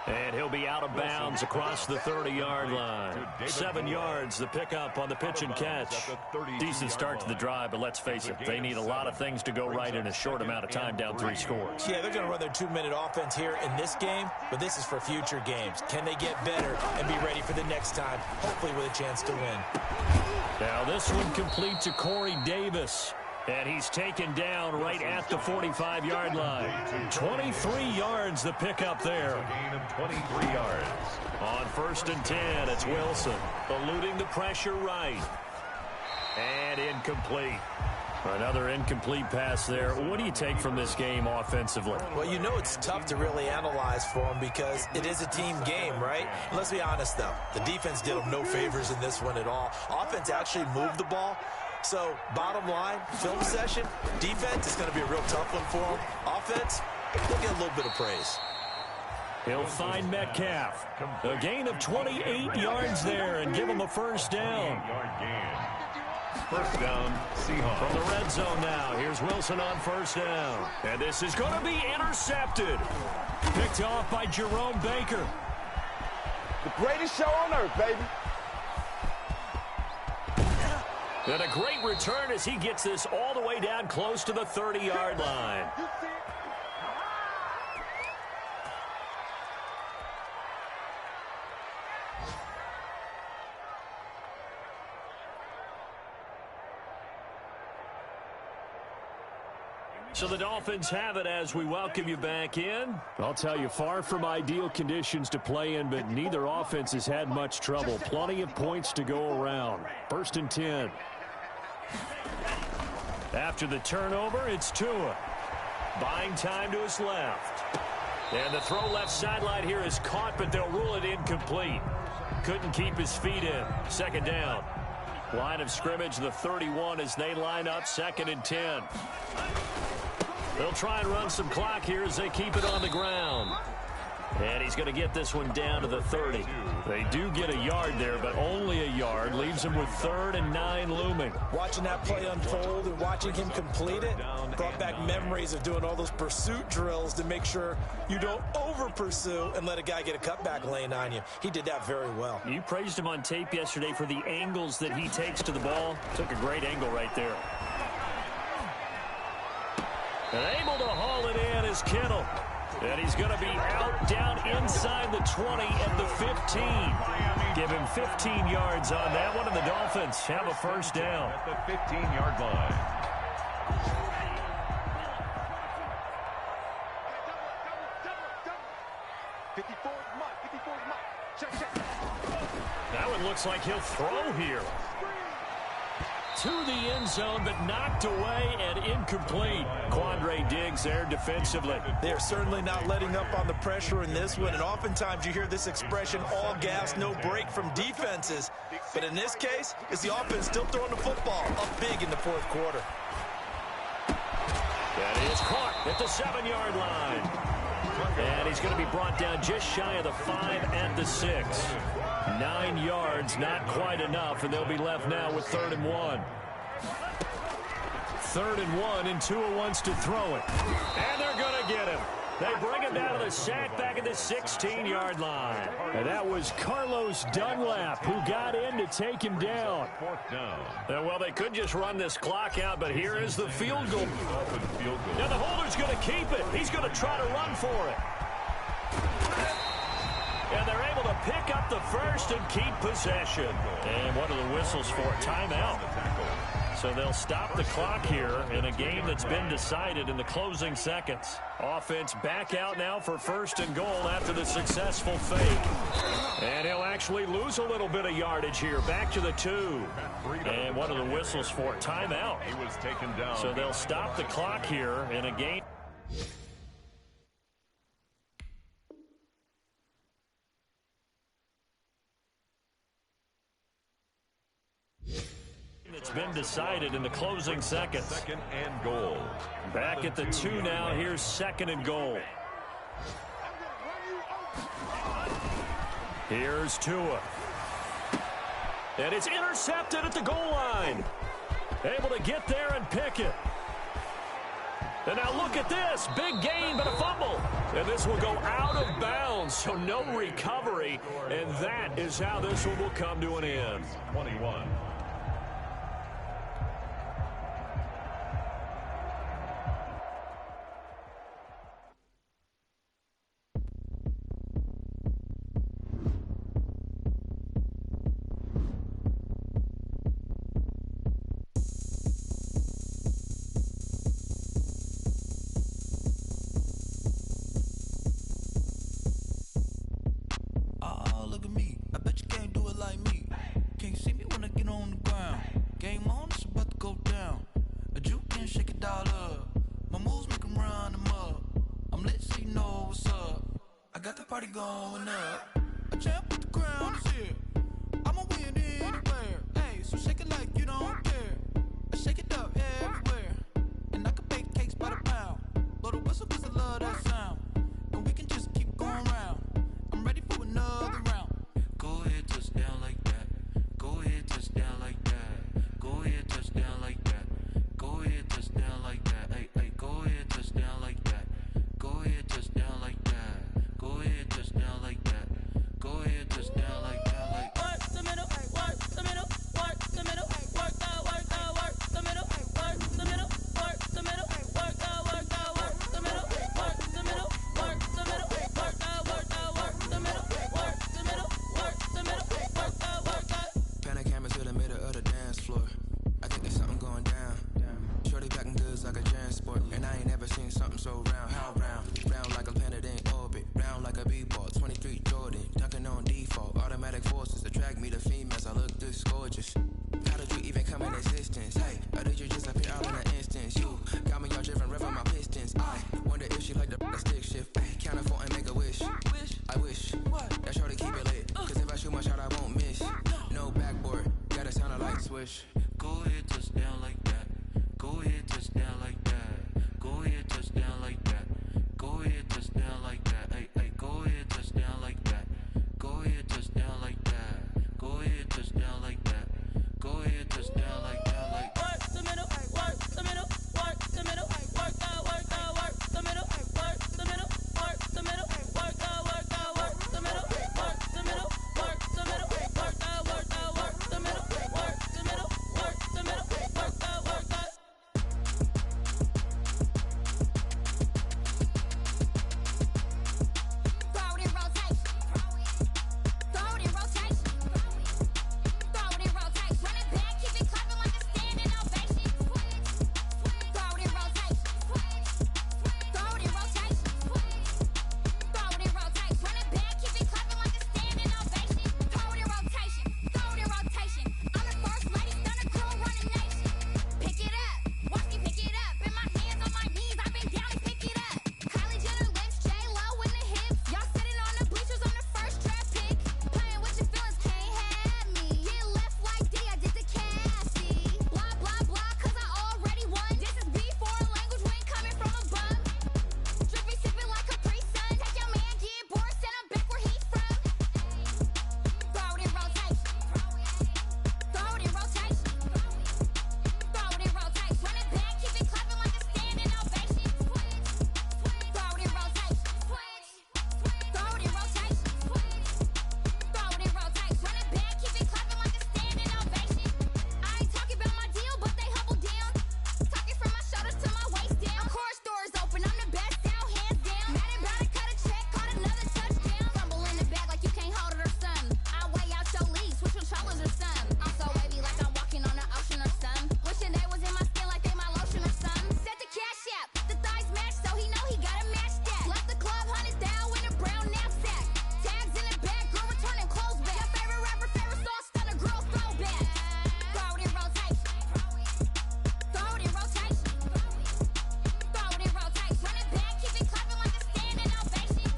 And he'll be out of bounds across the 30-yard line. 7 yards, the pickup on the pitch and catch. Decent start to the drive, but let's face it, they need a lot of things to go right in a short amount of time, down 3 scores. Yeah, they're going to run their 2-minute offense here in this game, but this is for future games. Can they get better and be ready for the next time, hopefully with a chance to win? Now this one complete to Corey Davis. And he's taken down right at the 45-yard line. 23 yards the pickup there. Gain of 23 yards. On 1st and 10, it's Wilson. Eluding the pressure right. And incomplete. Another incomplete pass there. What do you take from this game offensively? Well, you know it's tough to really analyze for them because it is a team game, right? Let's be honest, though. The defense did them no favors in this one at all. Offense actually moved the ball. So, bottom line, film session, defense is going to be a real tough one for them. Offense, they'll get a little bit of praise. He'll find Metcalf. A gain of 28 yards there and give him a first down. 8-yard gain. First down, Seahawks. From the red zone now, here's Wilson on first down. And this is going to be intercepted. Picked off by Jerome Baker. The greatest show on earth, baby. And a great return as he gets this all the way down close to the 30-yard line. So the Dolphins have it as we welcome you back in. I'll tell you, far from ideal conditions to play in, but neither offense has had much trouble. Plenty of points to go around. 1st and 10. After the turnover, it's Tua. Buying time to his left. And the throw left sideline here is caught, but they'll rule it incomplete. Couldn't keep his feet in. Second down. Line of scrimmage, the 31, as they line up 2nd and 10. They'll try and run some clock here as they keep it on the ground. And he's going to get this one down to the 30. They do get a yard there, but only a yard. Leaves him with 3rd and 9 looming. Watching that play unfold and watching him complete it brought back memories of doing all those pursuit drills to make sure you don't over-pursue and let a guy get a cutback lane on you. He did that very well. You praised him on tape yesterday for the angles that he takes to the ball. Took a great angle right there. And able to haul it in is Kittle. And he's going to be out down inside the 20 at the 15. Give him 15 yards on that one, and the Dolphins have a first down. At the 15-yard line. That one looks like he'll throw here. To the end zone, but knocked away and incomplete. Quandre Diggs there defensively. They're certainly not letting up on the pressure in this one, and oftentimes you hear this expression, all gas, no break from defenses. But in this case, it's the offense still throwing the football up big in the 4th quarter. That is caught at the 7-yard line. And he's going to be brought down just shy of the 5 at the 6. 9 yards, not quite enough, and they'll be left now with 3rd and 1. 3rd and 1, and Tua wants to throw it. And they're going to get him. They bring him down to the sack back at the 16-yard line. And that was Carlos Dunlap who got in to take him down. 4th down. Well, they could just run this clock out, but here is the field goal. Now the holder's going to keep it. He's going to try to run for it. And they're able to pick up the first and keep possession. And what are the whistles for? Timeout. So they'll stop the clock here in a game that's been decided in the closing seconds. Offense back out now for 1st and goal after the successful fake. And he'll actually lose a little bit of yardage here. Back to the 2. And what are the whistles for? Timeout. He was taken down. So they'll stop the clock here in a game. It's been decided in the closing seconds. 2nd and goal. Back at the 2 now. Here's 2nd and goal. Here's Tua. And it's intercepted at the goal line. Able to get there and pick it. And now look at this. Big gain, but a fumble. And this will go out of bounds, so no recovery. And that is how this one will come to an end. 21. Going up, a champ with the crown is here. I'ma win anywhere. Hey, so shake it like you don't care. I shake it up everywhere, and I can bake cakes by the pound. Blow the whistle 'cause I love that sound, and we can just keep going round. I'm ready for another round. Go ahead, touch down like that. Go ahead, touch down like that. Go ahead, touch down like that. Go ahead, touch down like that. Hey, hey, go ahead, touch down like that. Go ahead, touch down like that. Go ahead, touch down like that. swish. Go ahead, touchdown like that. Go ahead, touchdown like that. Go ahead, touchdown like that. Go ahead, touchdown like that. Hey, hey, go ahead, touchdown like that. Go ahead, touchdown like that. Go ahead, touchdown like that. Go ahead, touchdown like that. Like work the middle, work the middle, work the middle, work the middle, work the middle, work the middle, work the middle, work the middle, work the middle, work the middle, work the middle, work the middle, work the middle, work the. Throw it in rotation. Throw it in rotation. Throw it in rotation. Run it back, keep it clapping like a standing ovation. Throw it in rotation. Throw it in rotation. Throw it in rotation. Run it back, keep it clapping like a standing ovation. Throw it in rotation. Throw it in rotation. I'm the first lady, stunner crew, running nation. Pick it up, watch me pick it up. In my hands, on my knees, I've been down and pick it up. Kylie Jenner lips, J-Lo in the hips. Y'all sitting on the bleachers on the first draft pick. Playing with your feelings, can't have me. Get left like D, I did the Cassie. Blah, blah, blah, cause I already won. This is B4 language, we ain't coming from above. Drippy, sipping like Capri Sun. Take your man, get bored, send him back where he from. Throw it in rotation. Throw it in rotation. Throw it in rotation. Run it back, keep it clapping like a standing ovation. Throw it in rotation. Throw it in rotation. Throw it in rotation. Run it back, keep it clapping like a standing ovation. I ain't talking about my deal, but they humble down. Talking from my shoulders to my waist down. Course doors open, I'm the best out, hands down. Mad about it, cut a check, caught another touchdown. Fumble in the bag like you can't hold it or something. I weigh out your league, switch controllers or something. I'm so wavy like I'm walking on the ocean or something. Wishing they was in my skin like they my lotion or something. Set the cash app, the thighs match, so he know he gotta match that. Left the club, 100,000 in a brown knapsack. Tags in the bag, girl returning clothes back. Your favorite rapper, favorite song, stunner, girl throwback. Throw it in rotation. Throw it in rotation. Throw it in rotation. Run it back, keep it clapping like a standing ovation.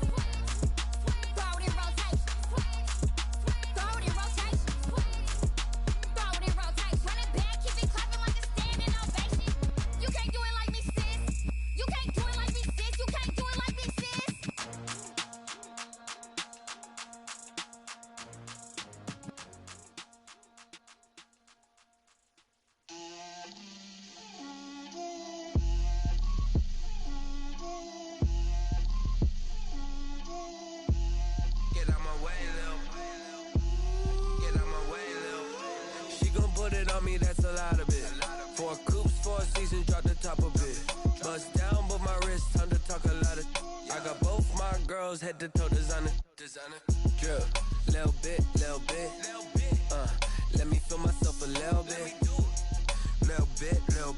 Throw it in rotation. Throw it in rotation. Throw it in rotation. Run it back, keep it clapping like a standing ovation. You can't do it like me, sis. You can't do it like me, sis. You can't do it like me, sis. Get out my way, Lil. Get out my way, Lil. She gon' put it on me, that's a lot of it. 4 coops, 4 seasons, drop the top of it. Bust down, but my wrist, time to talk a lot of. I got both my girls, head to toe designer. Drip, little bit, little bit. Let me feel myself a little bit. Little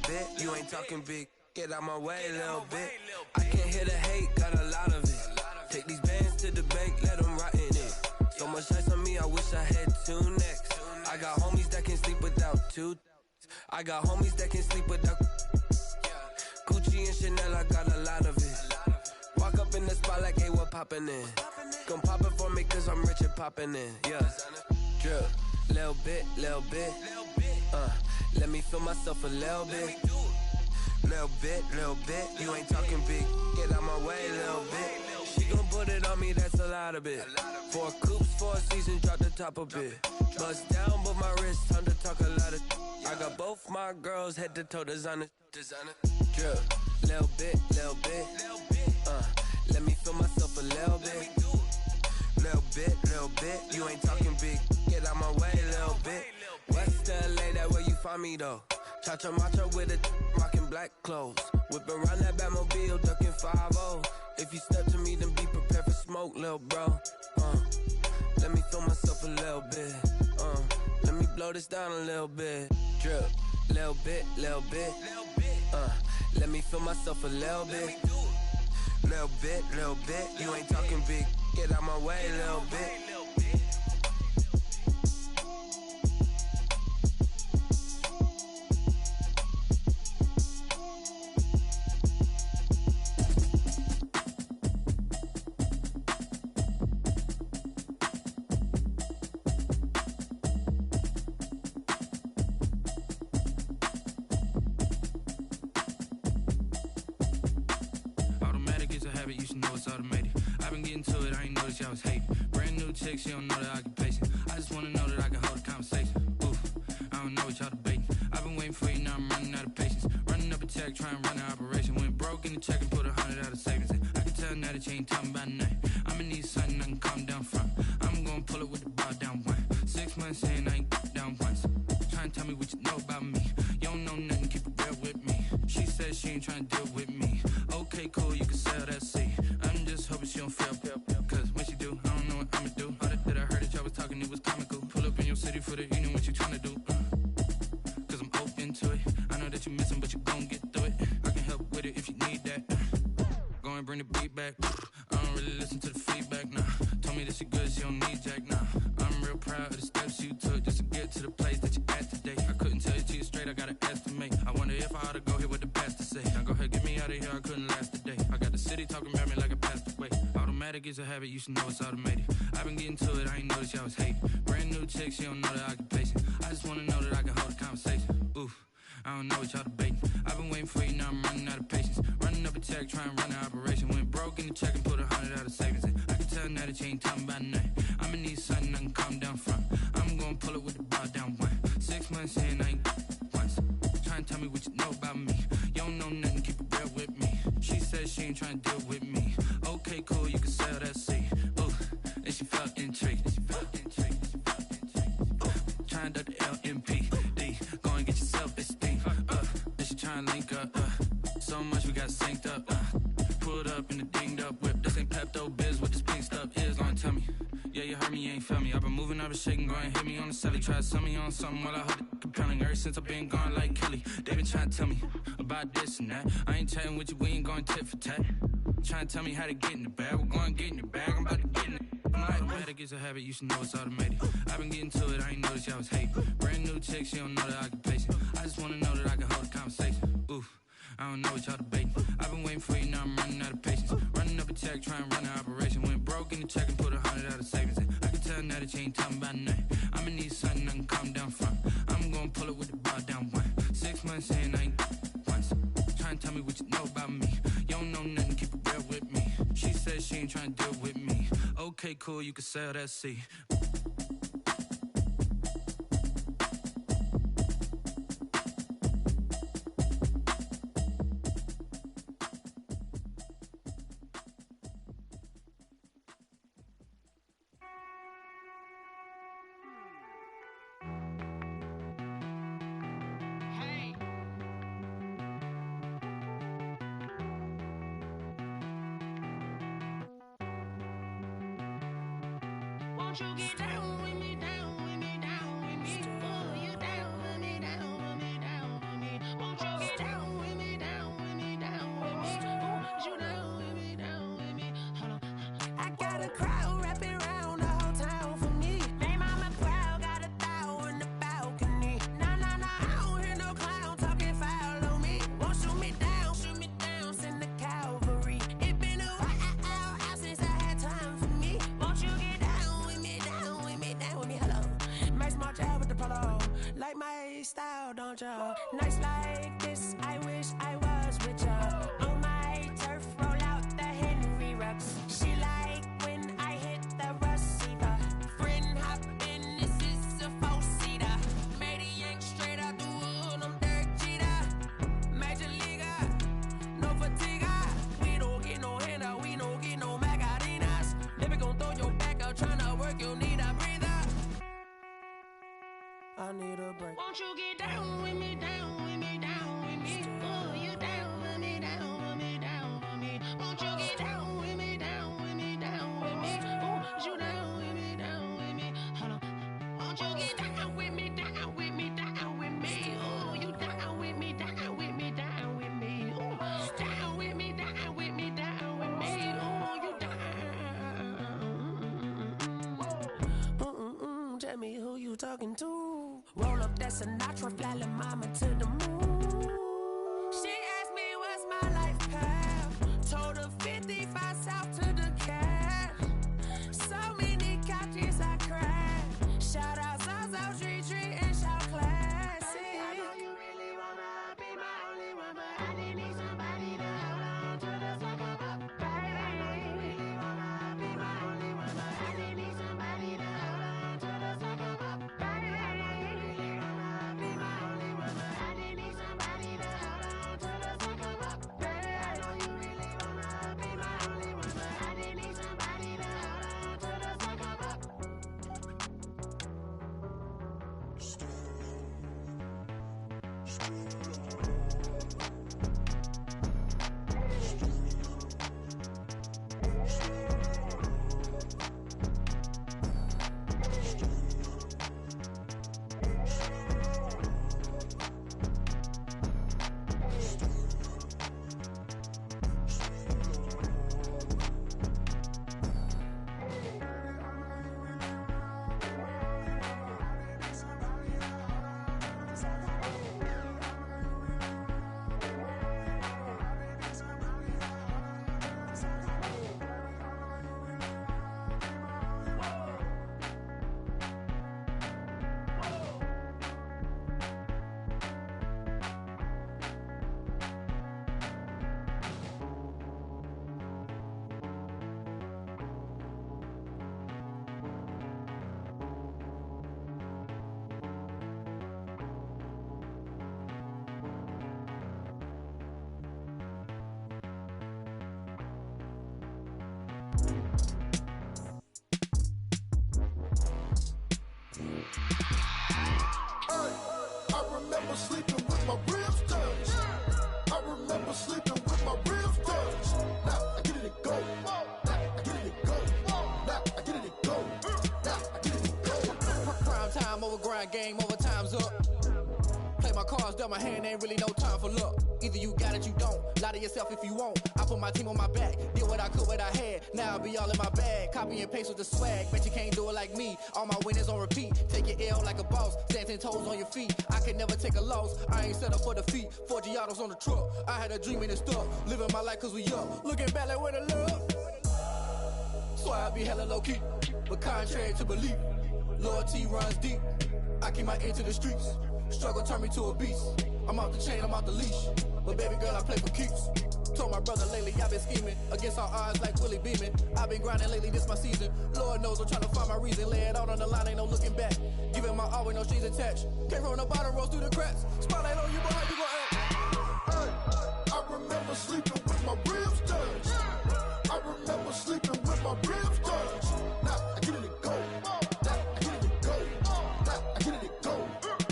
bit, you ain't talking big. Get out my way, little bit. I can't hear the hate, got a lot of it. Take these bands to the bank, let them rot in it. So much ice on me, I wish I had 2 necks. I got homies that can sleep without 2. I got homies that can sleep without Gucci and Chanel, I got a lot of it. Walk up in the spot like, hey, what poppin' in? Gon' pop it for me cause I'm rich and poppin' in, yeah. Drip, little bit, let me feel myself a little bit. Little bit, you ain't talking big. Get out my way, little bit. She gon' put it on me, that's a lot of it. 4 coops, 4 seasons, drop the top of it. Bust down, but my wrist, time to talk a lot of. I got both my girls, head to toe designer. Drip, little bit, let me feel myself a little bit. Little bit, you ain't talking big. Get out my way, little bit. West LA, that where you find me though. Cha-cha matcha with a rockin' black clothes. Whip around that Batmobile, ducking 5-0. If you step to me, then be prepared for smoke, lil' bro. Let me feel myself a little bit. Let me blow this down a little bit. Drip, little bit. Let me feel myself a little bit. Little bit, you ain't talking big. Get out my way, little bit. it's automated. I've been getting to it, I ain't noticed y'all was hating. Brand new chick, she don't know the occupation. I just wanna know that I can hold a conversation. Oof, I don't know what y'all debating. I've been waiting for you, now I'm running out of patience. Running up a check, trying to run an operation. Went broke in the check and put 100 out of savings in. I can tell now that you ain't talking about nothing. I'ma need something I can calm down from. I'm gonna pull it with the bar down one. 6 months in, I ain't down once. Trying to tell me what you know about me. You don't know nothing, keep it real with me. She said she ain't trying to deal with me. Okay, cool, you can sell that seat. I'm just hoping she don't fail. Cause when she do, I don't know what I'ma do. All that I heard that y'all was talking, it was comical. Pull up in your city for the evening, what you trying to do? Cause I'm open to it. I know that you missing, but you gon' get through it. I can help with it if you need that. Go and bring the beat back. I don't really listen to the feedback, nah. Told me that she good, she don't need jack, nah. I'm real proud of the steps you took just to get to the place that you at today. I couldn't tell you to you straight, I gotta estimate. I wonder if I ought to go here with the pastor say. Now go ahead, get me out of here, I couldn't last a day. I got the city talking about me like I passed away. Automatic is a habit, you should know it's automated. I've been getting to it, I ain't noticed y'all was hating. Brand new chick, she don't know the occupation. I just wanna know that I can hold a conversation. Oof, I don't know what y'all debating. I've been waiting for you, now I'm running out of patience. Running up a check, trying to run an operation. Went broke in the check and put 100 out of savings in. I can tell now that you ain't talking about nothing. I'ma need something I can calm down from. I'm gonna pull it with the bar down one. 6 months in, I ain't once. Trying to tell me what you know about me. You don't know nothing, keep it real with me. She said she ain't trying to deal with me. Okay, cool, you can sell that seat. Ooh, and she felt intrigued. Trying to the LMPD. Go and get your self-esteem. And she trying to link up. So much we got synced up. Pulled up in the dinged up whip. This ain't Pepto-Biz, what this pink stuff is. Gonna tell me. Yeah, you heard me, you ain't felt me. I've been moving, I've been shaking, go and hit me on the celly. Try to sell me on something while I hold it compelling. Ever since I've been gone like Kelly, they been trying to tell me about this and that. I ain't chatting with you, we ain't going tit for tat. Trying to tell me how to get in the bag, we're going to get in the bag, I'm about to get in it. Automatic is a habit, you should know it's automated. I've been getting to it, I ain't noticed y'all was hating. Brand new chick, she don't know the occupation. I just wanna know that I can hold a conversation. Oof, I don't know what y'all debating. I've been waiting for you, now I'm running out of patience. Running up a check, trying to run an operation. Went broke in the check and put 100 out of savings in. I can tell now that you ain't talking about nothing. I'ma need something I can calm down from. I'm gonna pull it with the bar down one. 6 months in, I ain't once. Trying to tell me what you know about me. You don't know nothing, keep it real with me. She said she ain't trying to deal with me. Okay, cool, you can sell that seat. Won't you get down with me, down with me, down with me? Oh, you down with me, down with me, down with me. Won't you get down with me, down with me, down with me? Oh, you down with me, down with me? Hold on. I got a crowd wrapping around the whole town for me. Name on my crowd, got 1,000 in the balcony. Nah, I don't hear no clown talking foul on me. Won't shoot me down, send the cavalry. It been a while since I had time for me. Won't you get down with me, down with me, down with me? Hello. Nice smart out with the polo. Like my style, don't ya? Nice like this, I wish I was with ya. On my turf, roll out the Henry Rux. She like when I hit the receiver. Friend hop in, this is a 4-seater. Made a yank straight out the wood, I'm Derek Jeter. Major leaguer, no fatigue. We don't get no handout, we don't get no Macarinas. Never gon' throw your back out, tryna work, you need a breather. I need a break. Won't you get down with me, down with me, down with me? Oh, you down with me, down with me, down with me? Won't you get down with me, down with me, down with me? Oh, you down with me, down with me? Hold on. Won't you get down with me, down with me, down with me? Oh, you down with me, down with me, down with me? Oh, down with me, down with me, down with me? Oh, you down. Tell me who you talking to. Roll up that Sinatra, fly la mama to the moon. She asked me what's my life path. Told her 55 south to the cat. So many couches I crashed. Shout out South Tree and shout classic. I know you really wanna be my only one, but I need somebody to hold on to the fuck up, baby. I remember sleeping with my ribs touched. I remember sleeping with my ribs touched. Now I get it and go. Now I get it and go. Now I get it and go. Now I get it and go. Prime time over grind game, over time's up. Play my cards, dealt my hand, ain't really no time for luck. Either you got it, you don't. Lie to yourself if you won't. I put my team on my back, did what I could, what I had. Now I'll be all in my bag. Copy and paste with the swag. Bet you can't do it like me. All my winners on repeat. Take your L like a boss. Stand 10 toes on your feet. I can never take a loss. I ain't set up for defeat. 4 Giottos on the truck. I had a dream and it stuck. Living my life cause we up. Looking back like where the love. So I be hella low key. But contrary to belief, loyalty runs deep. I keep my ear to the streets. Struggle turned me to a beast. I'm off the chain, I'm off the leash. But baby girl, I play for keeps. Told my brother lately, I've been scheming against all odds like Willie Beeman. I've been grinding lately, this my season. Lord knows I'm trying to find my reason. Lay it out on the line, ain't no looking back. Giving my all with no strings attached. Came from the bottom, rose through the cracks. Spotlight on you, but how you gon' act? Hey, I remember sleeping with my ribs touched. I remember sleeping with my ribs touched. Now I get it and go. Now I get it and go. Now I get it and go.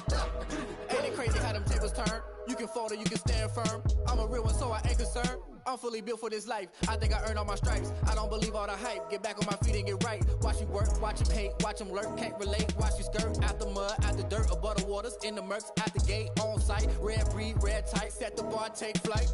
Now I get it and go. Ain't it crazy how them tables turn? You can fold or you can stand firm. I'm a real one, so I ain't concerned. I'm fully built for this life. I think I earned all my stripes. I don't believe all the hype. Get back on my feet and get right. Watch you work, watch him hate, watch him lurk. Can't relate, watch you skirt. Out the mud, out the dirt, above the waters, in the murks, out the gate, on site. Red breed, red tight, set the bar, take flight.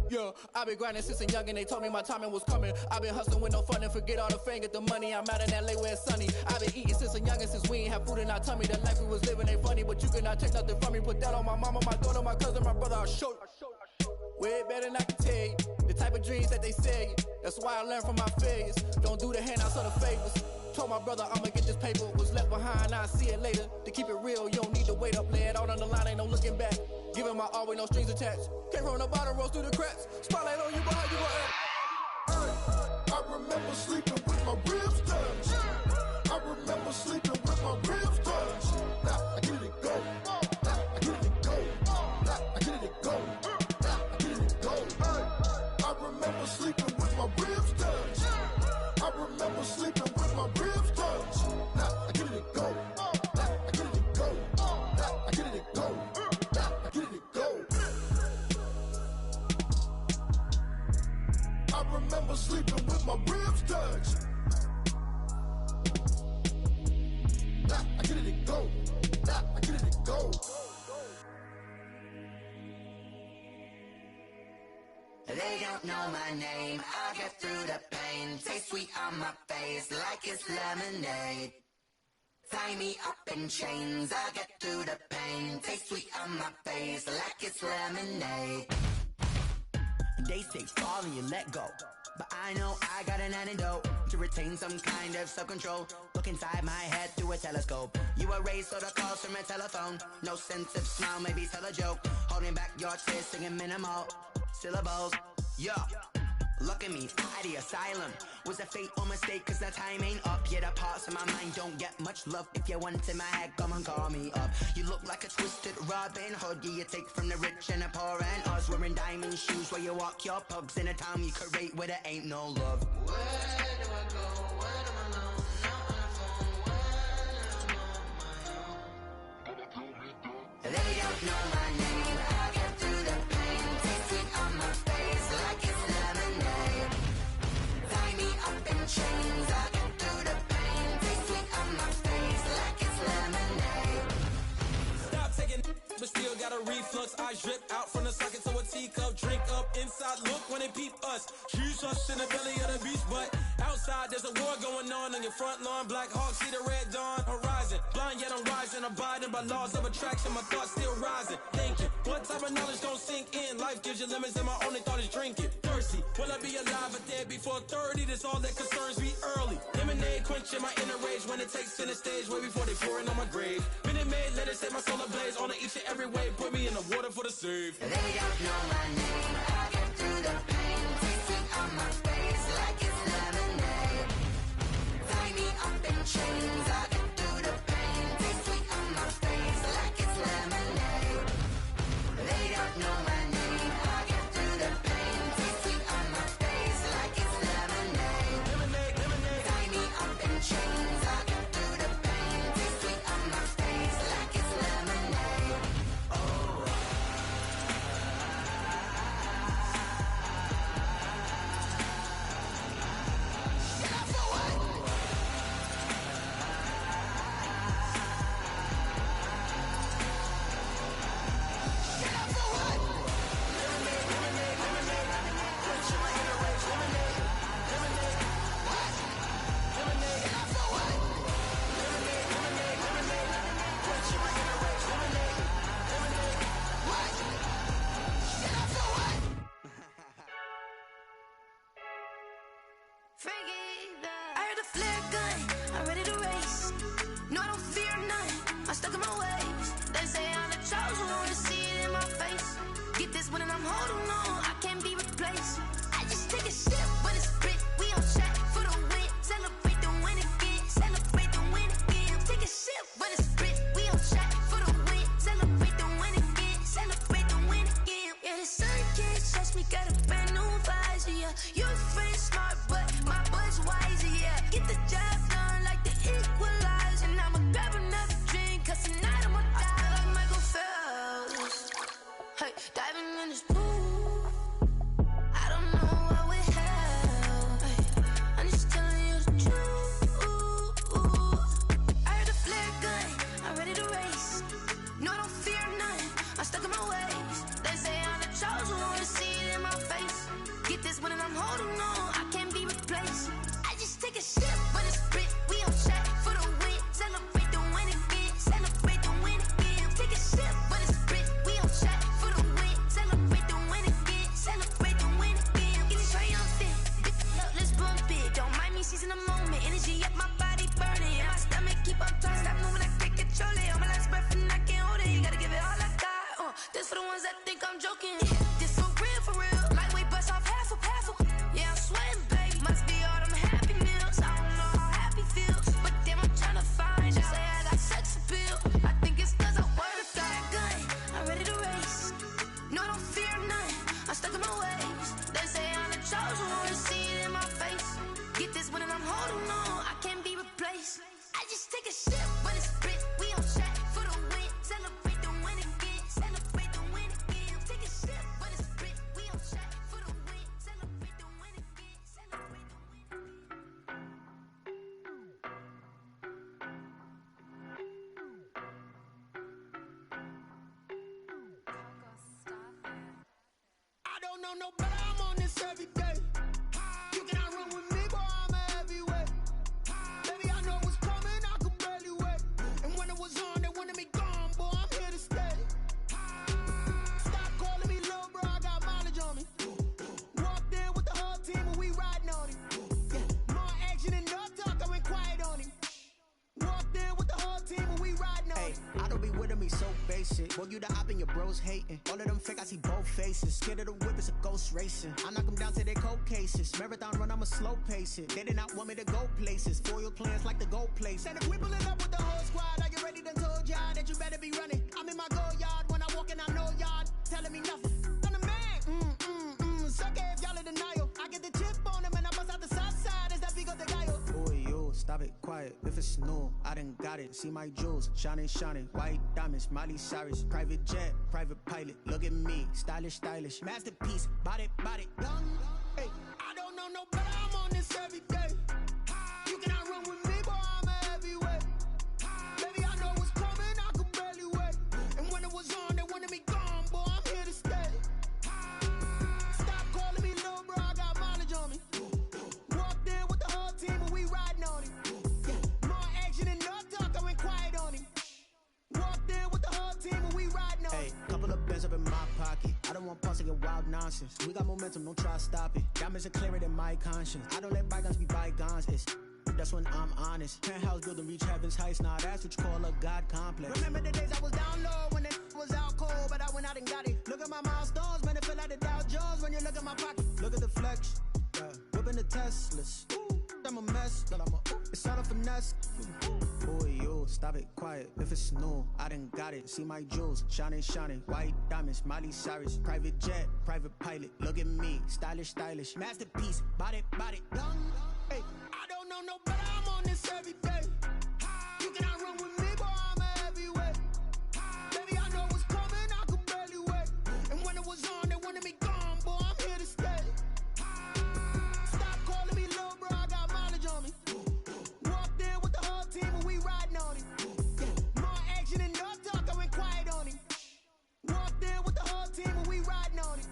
Yeah, I been grinding since a youngin', they told me my timing was coming. I been hustling with no fun and forget all the fame, get the money. I'm out in LA where it's sunny. I been eating since a youngin', since we ain't have food in our tummy. The life we was living ain't funny, but you cannot take nothing from me. Put that on my mama, my daughter, my cousin, my brother, I'll show you. Way better than I can tell you. The type of dreams that they sell you. That's why I learned from my failures. Don't do the handouts or the favors. Told my brother I'ma get this paper. Was left behind, I'll see it later. To keep it real, you don't need to wait up. Lay it out on the line, ain't no looking back. Giving my all with no strings attached. Came from the bottom, rose through the cracks. Spotlight on you, but how you gon' act? Hey, I remember sleeping with my ribs touched. I remember sleeping with my ribs touched. Now I get it and go. Now I get it and go. Now I get it and go. Now I get it and go. Hey, I remember sleeping with my ribs touched. I remember sleeping with my ribs touched. Now I get it and go. Now I get it and go. Now I get it and go. Now I get it and go. I remember sleeping with my ribs touched. Now I get it and go. Now I get it and go. They don't know my name, I get through the pain. Taste sweet on my face like it's lemonade. Tie me up in chains, I get through the pain. Taste sweet on my face like it's lemonade. They say fall and you let go, but I know I got an antidote to retain some kind of self-control. Look inside my head through a telescope. You erase all the calls from a telephone. No sense of smile, maybe tell a joke. Holding back your tears, singing minimal syllables. Yeah, look at me, out the asylum. Was a fate or mistake, cause the time ain't up. Yeah, the parts of my mind don't get much love. If you want in my head, come and call me up. You look like a twisted Robin Hood. Yeah, you take from the rich and the poor and us. Wearing diamond shoes where you walk your pugs in a town you create where there ain't no love. Where do I go? Where am I alone? Not on the phone. When I'm on my own. They don't know my name. reflux. I drip out from the socket to a teacup. Drink up inside, look when they peep us. Jesus in the belly of the beast, but outside there's a war going on your front lawn. Black Hawk, see the red dawn horizon. Blind yet I'm rising, abiding by laws of attraction. My thoughts still rising, thinking what type of knowledge gon' sink in? Life gives you limits and my only thought is drinking. Thirsty, will I be alive or dead before 30? That's all that concerns me early. Lemonade quenching my inner rage when it takes center stage way before they pouring on my grave. Minute Maid, let it set my soul ablaze on each and every way. Put me in the water for the save. They don't know my name. I get through the pain. Taste sweet on my face like it's lemonade. Tie me up in chains. I get through the pain. Taste sweet on my face like it's lemonade. They don't know my name. I get through the pain. Taste sweet on my face like it's lemonade. Tie me up in chains. I get through the pain. Taste sweet on my face like it's lemonade. Oh. I heard a flare gun, I'm ready to race. No, I don't fear none, I'm stuck in my ways. They say I'm the chosen one, to see it in my face. Get this one and I'm holding on, I can't be replaced. I just take a sip, but it's spit, we on track for the win. Celebrate the win again, celebrate the win again. Take a sip, but it's spit, we on track for the win. Celebrate the win again, celebrate the win again. Yeah, the sun can't touch me, got a brand new visor, yeah. You're friend smart, but my boy's wiser, yeah. Get the job done like the equalizer. And I'ma grab another drink, cause tonight I'ma die like Michael Phelps. Hey, diving in this pool, I don't know what we have. Hey, I'm just telling you the truth. I heard a flare gun, I'm ready to race. No, I don't fear none, I'm stuck in my ways. They say I'm the chosen one, to see it in my face. Get this one and I'm holding on, I can't be replaced. I just take a sip, but it's spit, we on track for the win. Celebrate the win again, celebrate the win again. Take a sip, but it's spit, we on track for the win. Celebrate the win again, celebrate the win again. Get it triumphant, look, let's bump it. Don't mind me seizing the moment, energy up my body burning. And my stomach keep on turning, stop moving, I can't control it. On my last breath and I can't hold it, you gotta give it all I got. This for the ones that think I'm joking. This for real, lightweight bust off half a. Yeah, I'm sweating, baby. Must be all them happy meals. I don't know how happy feels, but damn, I'm trying to find out. Say I got sex appeal. I think it's cause I wear the fire gun. I'm ready to race. No, I don't fear none. I'm stuck in my ways. They say I'm the chosen one, to see it in my face. Get this one and I'm holding on, I can't be replaced. I just take a sip, but it's spit. We on track for the win. Celebrate the win again. Celebrate the win again. Take a sip, but it's spit. We on track for the win. Celebrate the win again. Celebrate the win I don't know no better, I'm on this every day. You cannot run with me, boy, I'm a heavyweight. Baby, I know what's coming, I could barely wait. And when it was on, they wanted me gone, boy, I'm here to stay. Stop calling me little bro, I got mileage on me. Walked in with the whole team and we riding on him. Yeah, more action and no talk, I went quiet on him. Walked in with the whole team and we riding on him. I don't be with me so basic. Boy, you the op and your bros hating. All of them fake, I see both faces. Scared of the whip, it's a ghost racing. I knock them down to their cold cases. Marathon run, I'ma slow pace it. They did not want me to go places. Foil plans like the go place. And if we pulling up with the whole squad, are you ready? Done told y'all that you better be running. I'm in my go yard. When I walk in, I know y'all telling me nothing. I'm the man. Suck it if y'all in denial. I get the chip on them and I bust out the south side. Is that Vigo de Gallo? Boy, yo, stop it, quiet. If it's new, I done got it. See my jewels, shining, shining. White diamonds, Miley Cyrus. Private jet, private pilot. Look at me, stylish, stylish. Masterpiece, body, done. Hey, I don't know no better, I'm on this every day. You cannot run with me, boy, I'm a heavyweight. Baby, I know what's coming, I could barely wait. And when it was on, they wanted me gone. Hey, couple of bands up in my pocket. I don't want pause to get wild nonsense. We got momentum, don't try to stop it. Diamonds are clearer than my conscience. I don't let bygones be bygones. That's when I'm honest. Penthouse building, reach heaven's heights. Nah, that's what you call a God complex. Remember the days I was down low when it was out cold, but I went out and got it. Look at my milestones, man, it feel like the Dow Jones when you look at my pocket. Look at the flex, whipping the Teslas. I'm a mess, but it's all a finesse. Boy, you stop it, quiet. If it's new, I done got it. See my jewels, shining, white diamonds, Miley Cyrus, private jet, private pilot. Look at me, stylish, masterpiece, body, young. Hey, I don't know no better. I'm on this every day. You cannot run with me, boy. I'm a heavyweight. Baby, I know what's coming. I could barely wait. And when it was on, they wanted me gone, boy. I'm here to stay. Stop calling me low, bro. I got mileage on me. Walked in with the whole team and we riding on it. More action and no talk. I went quiet on him. Walked in with the whole team and we riding on it.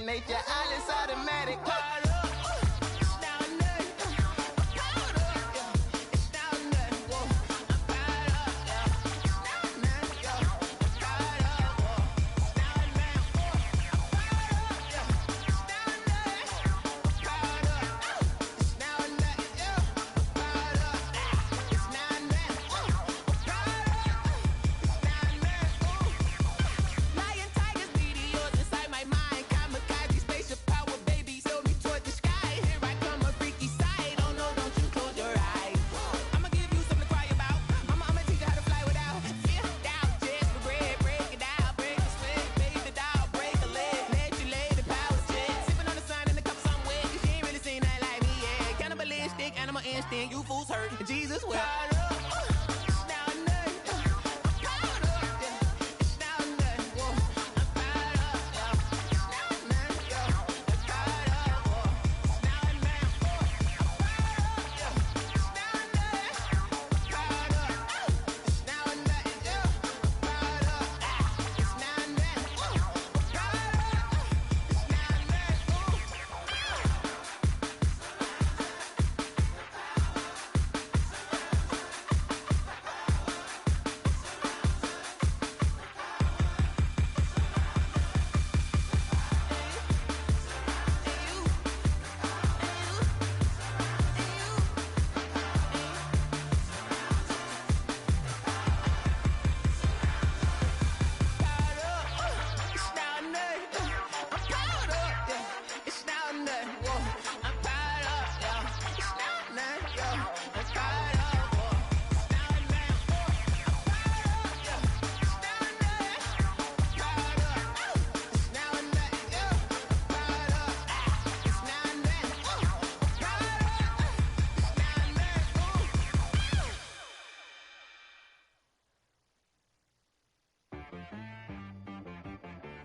Nature, all is automatic. You fools hurt. Jesus will.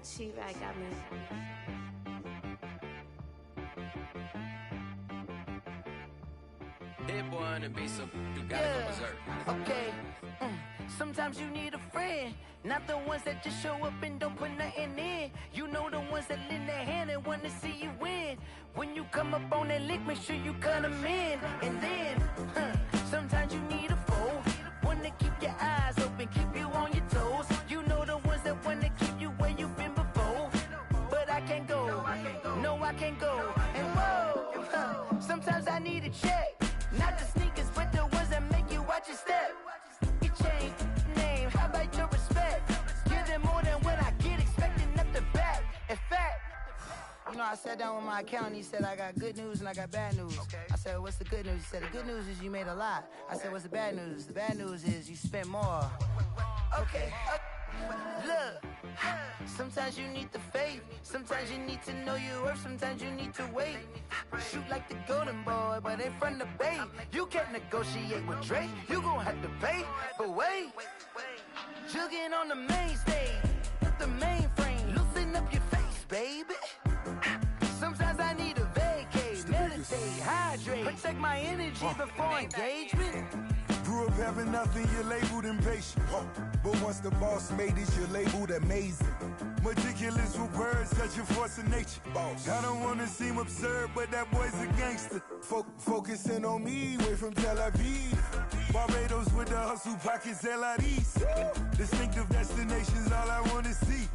T-Rag got me. Hit boy on the beat, so you gotta go berserk. Okay. Sometimes you need a friend, not the ones that just show up and don't put nothing in. You know the ones that lend their hand and want to see you win. When you come up on that lick, make sure you cut them in. And then, sometimes you need a foe, one to keep your eyes open, keep you on your toes. You know the ones that want to keep you where you've been before. But I can't go, no I can't go. And whoa, sometimes I need a check. Not the sneakers, but the ones that make you watch your step. You change name, how about your respect? Give them more than what I get, expecting up the back. In fact, you know, I sat down with my accountant, he said I got good news and I got bad news. I said, what's the good news? He said, the good news is you made a lot. I said, what's the bad news? The bad news is you spent more. Okay. Look, sometimes you need the faith. Sometimes you need to know your worth. Sometimes you need to wait. Shoot like the golden boy, but ain't from the bay. You can't negotiate with Drake. You gon' have to pay. But wait, jugging on the main stage, the mainframe. Loosen up your face, baby. Sometimes I need a vacate, meditate, hydrate, protect my energy before engagement. Grew up having nothing, you're labeled impatient. But once the boss made it, you're labeled amazing. Meticulous with words, such a force of nature. I don't wanna seem absurd, but that boy's a gangster. Focusing on me, way from Tel Aviv. Barbados with the hustle pockets, LIDs. Distinctive destinations, all I wanna see.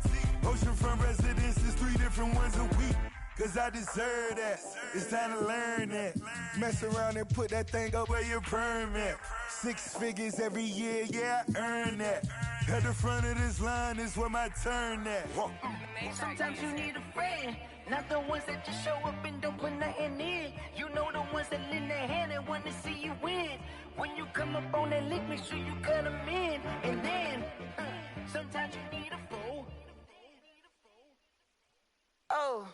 Oceanfront residences, 3 different ones a week. Cause I deserve that, it's time to learn that. Mess around and put that thing up where your permit. 6 figures every year, yeah, I earn that. At the front of this line is where my turn at. Sometimes you need a friend, not the ones that just show up and don't put nothing in. You know the ones that lend their hand and want to see you win. When you come up on that lick, make sure you cut them in. And then, sometimes you need a fool. Oh.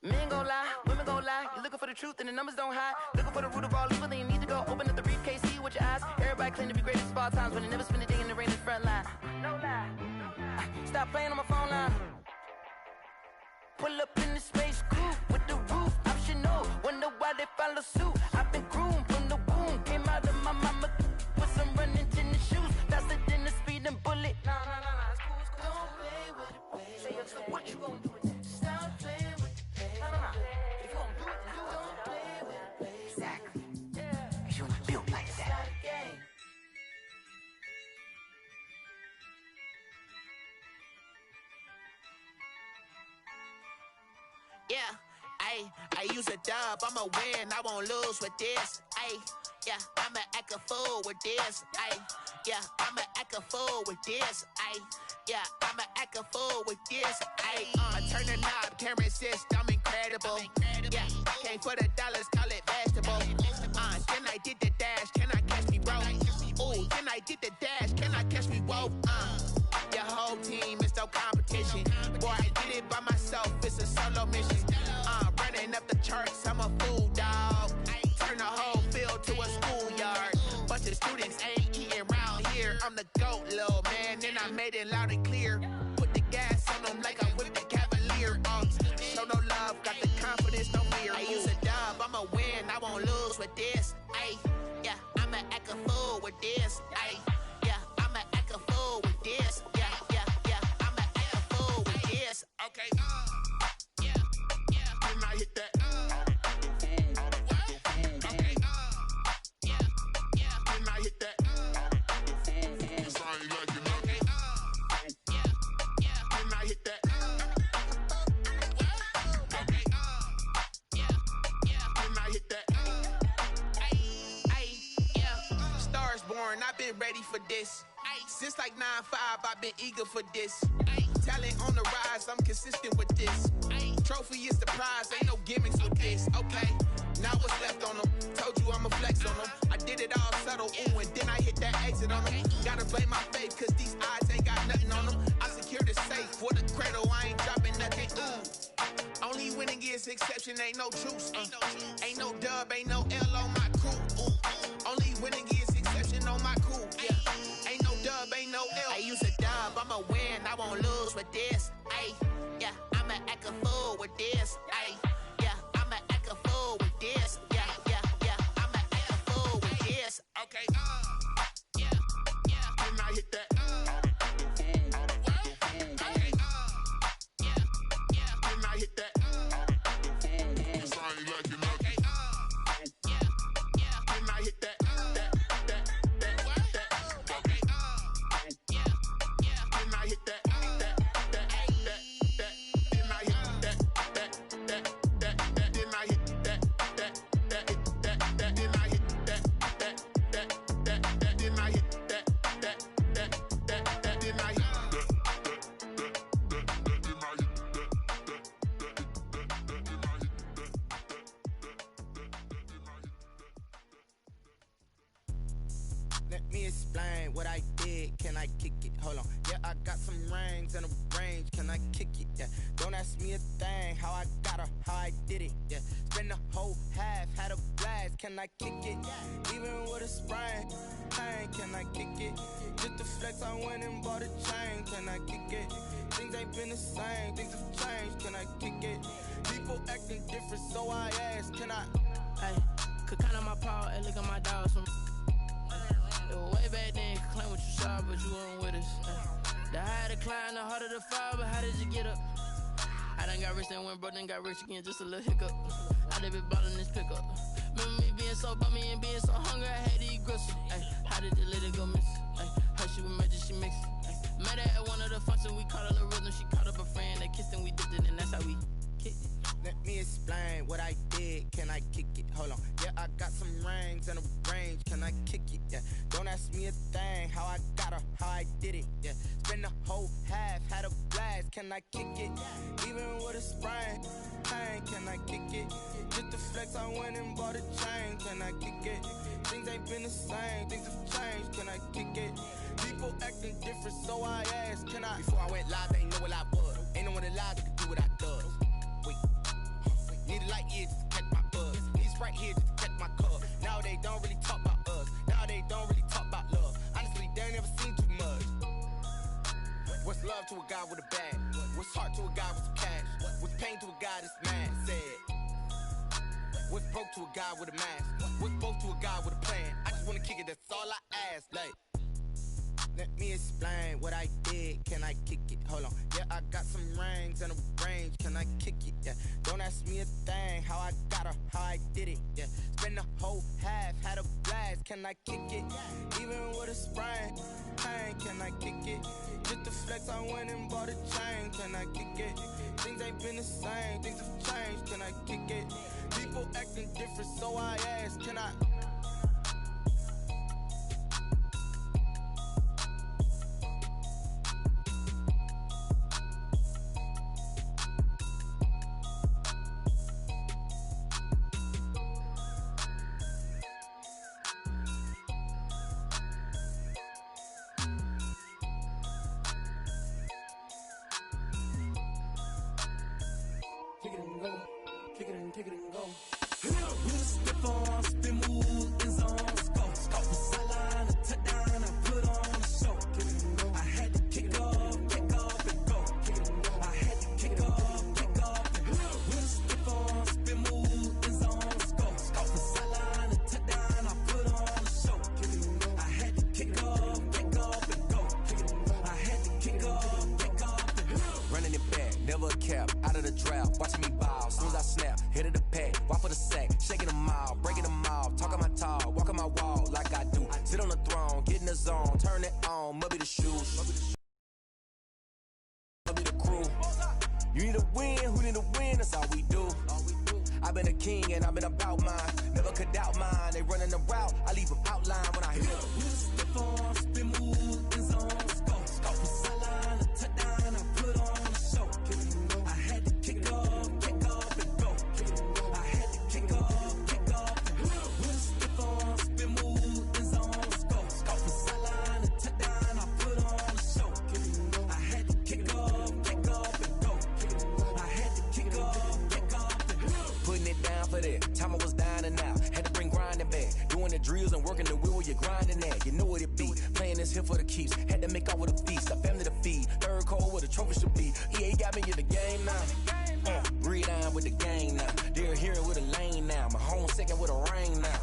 Men gon' lie, women gon' lie. You're looking for the truth and the numbers don't hide. Looking for the root of all evil, then you need to go open up the briefcase, see with your eyes. Everybody claim to be greatest of all times, but they never spend a day in the rain in the front line. No lie. Stop playing on my phone line. Pull up in the space coupe with the roof optional. Wonder why they follow suit. I've been groomed from the womb. Came out of my mama with some running tennis shoes. Faster than the speeding bullet. No, it's cool, it's cool. Don't play with it, baby. Say, what you gon' do with it? Stop playing with it. If you gon' do it, then you don't play with it, baby. Exactly. Cause you was built like that. Yeah, I use a dub, I'ma win, I won't lose with this. Yeah, I'ma act a fool with this. Yeah, I'ma act a fool with this. Yeah, I'ma act a fool with this. I turn the knob, can't resist, I'm incredible. Yeah, came for the dollars, call it vegetable. Then I did the dash, can I catch me, bro? Ooh, then I did the dash, can I catch me, whoa? Your whole team is no competition. Boy, I did it by myself, it's a solo mission. Running up the charts, I'm a fool, dog. Turn the whole field to a schoolyard. Bunch of students ain't eating round here. I'm the GOAT, little man, and I made it loud and clear. Put the gas on them like I'm with the Cavalier. Show no love, got the confidence, no fear. I use a dub, I'ma win, I won't lose with this. Yeah, I'ma act a fool with this. Yeah, I'ma act a fool with this. Yeah, I'ma act a fool with this. Okay. Then I hit that. I've been ready for this. Since like 9-5, I've been eager for this. Talent on the rise, I'm consistent with this. Trophy is the prize, ain't no gimmicks with this. Okay, now what's left on them? Told you I'ma flex on them. I did it all subtle, ooh, and then I hit that exit on them. Gotta blame my faith, cause these odds ain't got nothing on them. I secured the safe for the cradle, I ain't dropping nothing, ooh. Only winning is exception, ain't no truce. Ain't no dub, ain't no L on my crew. Ooh. Only winning is exception on my crew. Yeah. Ain't no dub, ain't no L. I use a dub, I'ma win, I won't lose with this. Yeah, I'ma act a fool with this. Yeah, I'ma act a fool with this. Yeah, I'ma act a fool with this. Okay. Then I hit that. Then I hit that. Let me explain what I did. Can I kick it? Hold on. Yeah, I got some rings and a range. Can I kick it? Yeah. Don't ask me a thing. How I got her, how I did it. Yeah. Spend the whole half, had a blast. Can I kick it? Even with a sprain. Pain, can I kick it? Just the flex, I went and bought a chain. Can I kick it? Things ain't been the same. Things have changed. Can I kick it? People acting different, so I ask. Can I? Hey, could count on my paw and look at my dogs from. Way back then, could claim what you saw, but you weren't with us. The higher the climb, the harder the fall, but how did you get up? I done got rich, then went broke, then got rich again, just a little hiccup. I done been ballin' this pickup. Remember me being so bummy and being so hungry, I had to eat gristle. Ay, how did the lady go miss? Ay, how she was magic, she mixed. Met her at one of the functions, we caught a little rhythm, she caught up a friend, they kissed and we dipped it, and that's how we kicked it. Let me explain what I did. Can I kick it? Hold on. Yeah, I got some rings and a range. Can I kick it? Yeah. Don't ask me a thing. How I got her, how I did it. Yeah. Spend the whole half, had a blast. Can I kick it? Even with a sprain. Pain, can I kick it? Just the flex, I went and bought a chain. Can I kick it? Things ain't been the same. Things have changed. Can I kick it? People acting different, so I ask. Can I? Before I went live, they ain't know what I was. Ain't no one alive that could do what I does. Wait. Need a light here just to catch my buzz. Need Sprite here just to catch my cup. Now they don't really talk about us. Now they don't really talk about love. Honestly, they ain't never seen too much. What's love to a guy with a bag? What's heart to a guy with some cash? What's pain to a guy that's mad? Said. What's broke to a guy with a mask? What's both to a guy with a plan? I just wanna kick it, that's all I ask. Like, let me explain what I did. Can I kick it? Hold on. Yeah, I got some rings and a range. Can I kick it? Yeah. Don't ask me a thing. How I got her, how I did it. Yeah. Spend the whole half, had a blast. Can I kick it? Even with a sprain. Pain, can I kick it? Just the flex, I went and bought a chain. Can I kick it? Things ain't been the same. Things have changed. Can I kick it? People acting different, so I ask. Can I? Kick it and go. Kick it and go. With a stiff arm, spin move, in zone, go. From sideline to touchdown, I put on a show. I had to kick off and go. I had to kick off and go. With a stiff arm, spin move, in zone, go. From sideline to touchdown, I put on a show. I had to kick off and go. I had to kick off and go. Running it back, never a cap, out of the drought, watching me ball. Soon as I snap, hit of the pack, walk for the sack, shaking them all, breaking them off, talking my tall, walking my wall like I do. Sit on the throne, get in the zone, turn it on, must be the shoes. Must be the crew. You need a win, who need a win, that's all we do. I've been a king and I've been about mine, never could doubt mine. They running the route, I leave them outline when I hit them. With a stiff arm, spin move, in zone, go. From sideline to touchdown, I put on a show. I had to kick off and go. I had to kick off and go. With a stiff arm, spin move, in zone, go. From sideline to touchdown, I put on a show. I had to kick off and go. I had to kick off and go. Putting it down for that, time I was dying and out. Had to bring grinding back, doing the drills and working the wheel where you're grinding at. You know what it be, playing this here for the keeps. Had to make out with a feast, a family to feed. Third cold where the trophy should be. EA got me in the game now. Breed on with the gang now. They're hearing with a lane now. My home second with a rain now.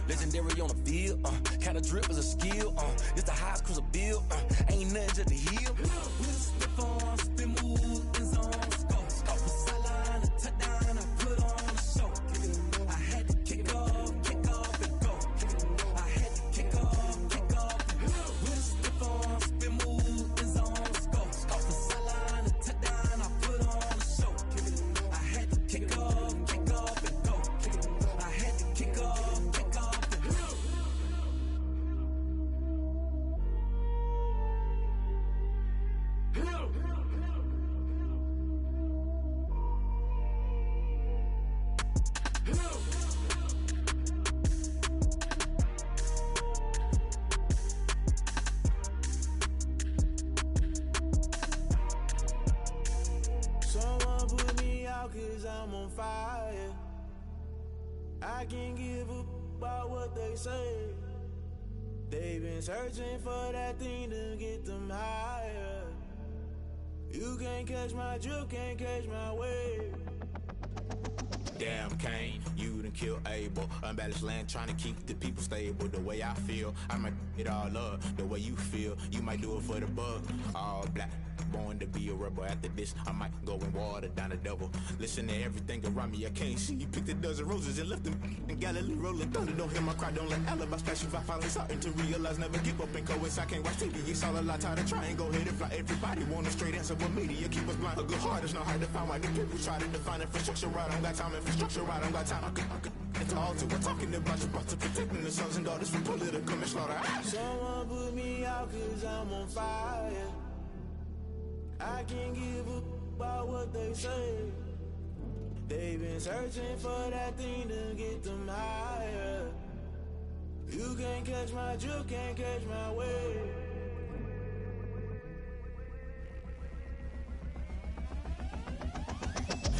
Legendary on the field, kind of drip is a skill. It's the highest cruiser bill, ain't nothing just to heal. With a stiff arm, spin move, in zone, go. From sideline to touchdown, I put on a show. I had to kick off and go. I had to kick off and go. With a stiff arm, spin move, in zone, go. From sideline to touchdown, I put on a show. I had to kick off and go. I had to kick off and go. I can't give up about what they say. They've been searching for that thing to get them higher. You can't catch my drift, can't catch my wave. Damn, Kane, you done killed Abel. Unbalanced land, trying to keep the people stable. The way I feel, I might it all up. The way you feel, you might do it for the bug. All black, born to be a rebel. After this, I might go and water down the devil. Listen to everything around me, I can't see. You picked a dozen roses and left them in Galilee rolling thunder. Don't hear my cry, don't let alibis pass you. I finally starting to realize, never give up and coincide. Can't watch TV, it's all a lot. Tired of trying, go ahead and fly. Everybody want a straight answer, but media keep us blind. A good heart is not hard to find. Why the people try to define infrastructure right? I don't got time, infrastructure right, I don't got time. I could it's all to we're talking about you, about to protecting the sons and daughters from political manslaughter. Someone put me out cause I'm on fire. I can't give up about what they say. They've been searching for that thing to get them higher. You can't catch my drift, can't catch my wave.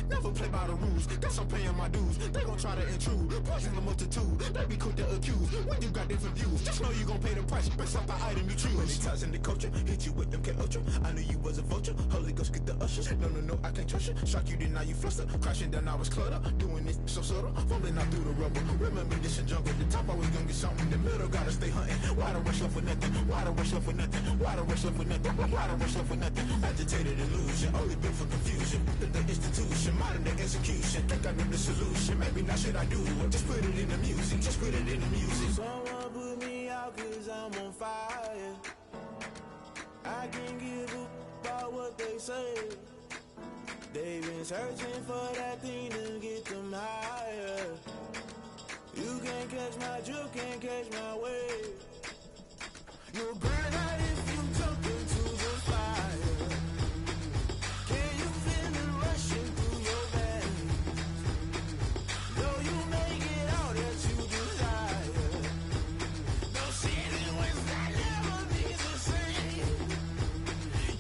Never play by the rules, guess I'm paying my dues. They gon' try to intrude, poison the multitude. They be quick to accuse, when you got different views. Just know you gon' pay the price, based off the item you choose. Many times in the culture, hit you with MK Ultra. I knew you was a vulture, Holy Ghost get the ushers. No, I can't trust you. Shock you, then now you fluster. Crashing down, I was cluttered. Doing this so subtle, falling out through the rubble. Remember this in jungle, the top always gonna get something. The middle gotta stay hunting. Why the rush left for nothing? Why the rush left for nothing? Why the rush left for nothing? Why the rush left for nothing? Agitated illusion, only built for confusion. The institution, modern day execution. Think I know the solution. Maybe not should I do it? Just put it in the music. Just put it in the music. Someone put me out cause I'm on fire. I can't give up about what they say. They've been searching for that thing to get them higher. You can't catch my drift, can't catch my wave. You'll burn out if you jump into the fire. Can you feel it rushing through your veins? Though you may get all that you desire. No city was that never be the same.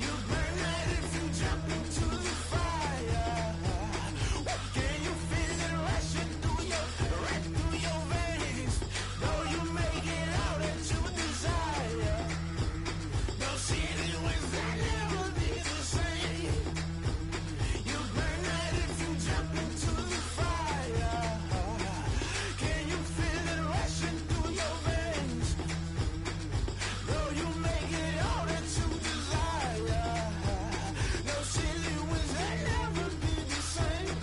You burn out if you jump into the fire. Can you feel it rushing through your veins? Though you may get all that you desire. No city was that never be the same. You burn out if you jump into the fire. Can you feel it rushing through your veins? Though you may get all that you desire. No city was that never be the same.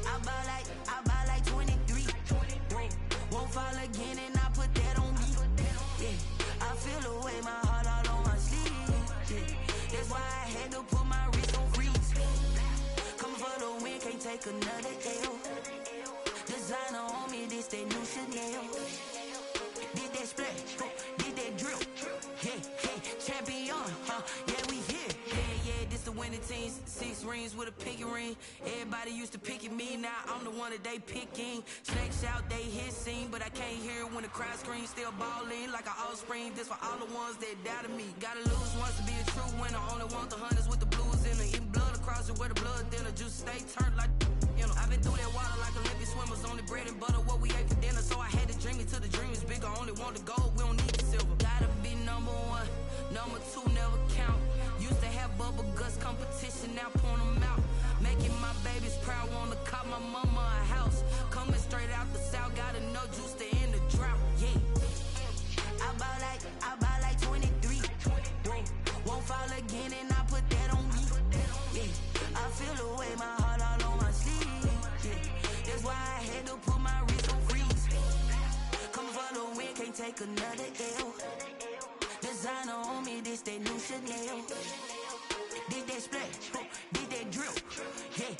I buy like 23. Won't fall again and I put that on me. Yeah, I feel away my heart all on my sleeve. Yeah, that's why I had to put my wrist on freeze. Come for the win, can't take another L. Designer on me, this that new Chanel. Did that splash, did that drip. Yeah, champion, yeah, we here. Yeah, this the winning team. 6 rings with a pinky ring. Everybody used to pick at me, now I'm the one that they picking. Snakes shout, they hit scene, but I can't hear it when the crowd screams. Still balling like an offspring. This for all the ones that doubted me. Gotta lose once to be a true winner. Only want the hunters with the blues in it. Eating blood across it where the blood thinner. Juice stay turned like you know. I've been through that water like Olympic swimmers. Only bread and butter what we ate for dinner. So I had to dream it till the dream is bigger. Only want the gold, we don't need the silver. Gotta be number 1, number 2 never count. Used to have bubble guts competition, now point them out. Making my babies proud, wanna cop my mama a house. Coming straight out the south, gotta know juice to end the drought. Yeah, I buy like 23. Won't fall again and I put that on me. Yeah, I feel away my heart all on my sleeve. Yeah, that's why I had to put my wrist on freeze. Come for the win, can't take another L. this that new Chanel. Did that splash, did that drill. Yeah,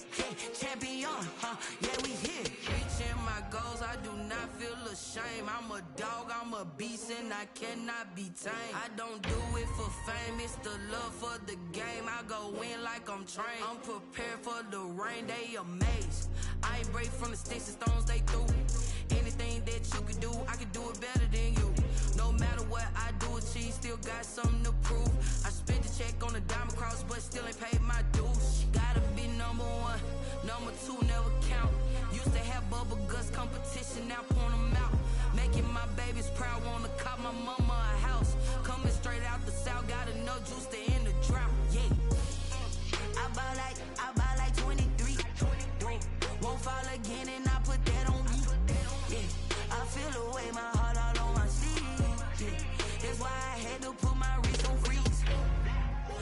champion, yeah, we here. Reaching my goals, I do not feel ashamed. I'm a dog, I'm a beast, and I cannot be tamed. I don't do it for fame, it's the love for the game. I go in like I'm trained. I'm prepared for the rain, they amazed. I ain't break from the sticks and stones they threw. Anything that you can do, I can do it better than you. No matter what I do, achieve, still got something to prove. I spent the check on the diamond cross, but still ain't paid my dues. Gotta be number one, number two never count. Used to have bubble guts competition, now point them out. Making my babies proud, wanna cop my mama a house. Coming straight out the south, got enough juice to end the drought. Yeah, I buy like 23. Won't fall again, and I put that on me. Yeah, I feel the way, my heart all on my sleeve. Yeah, that's why I had to put my wrist on freeze.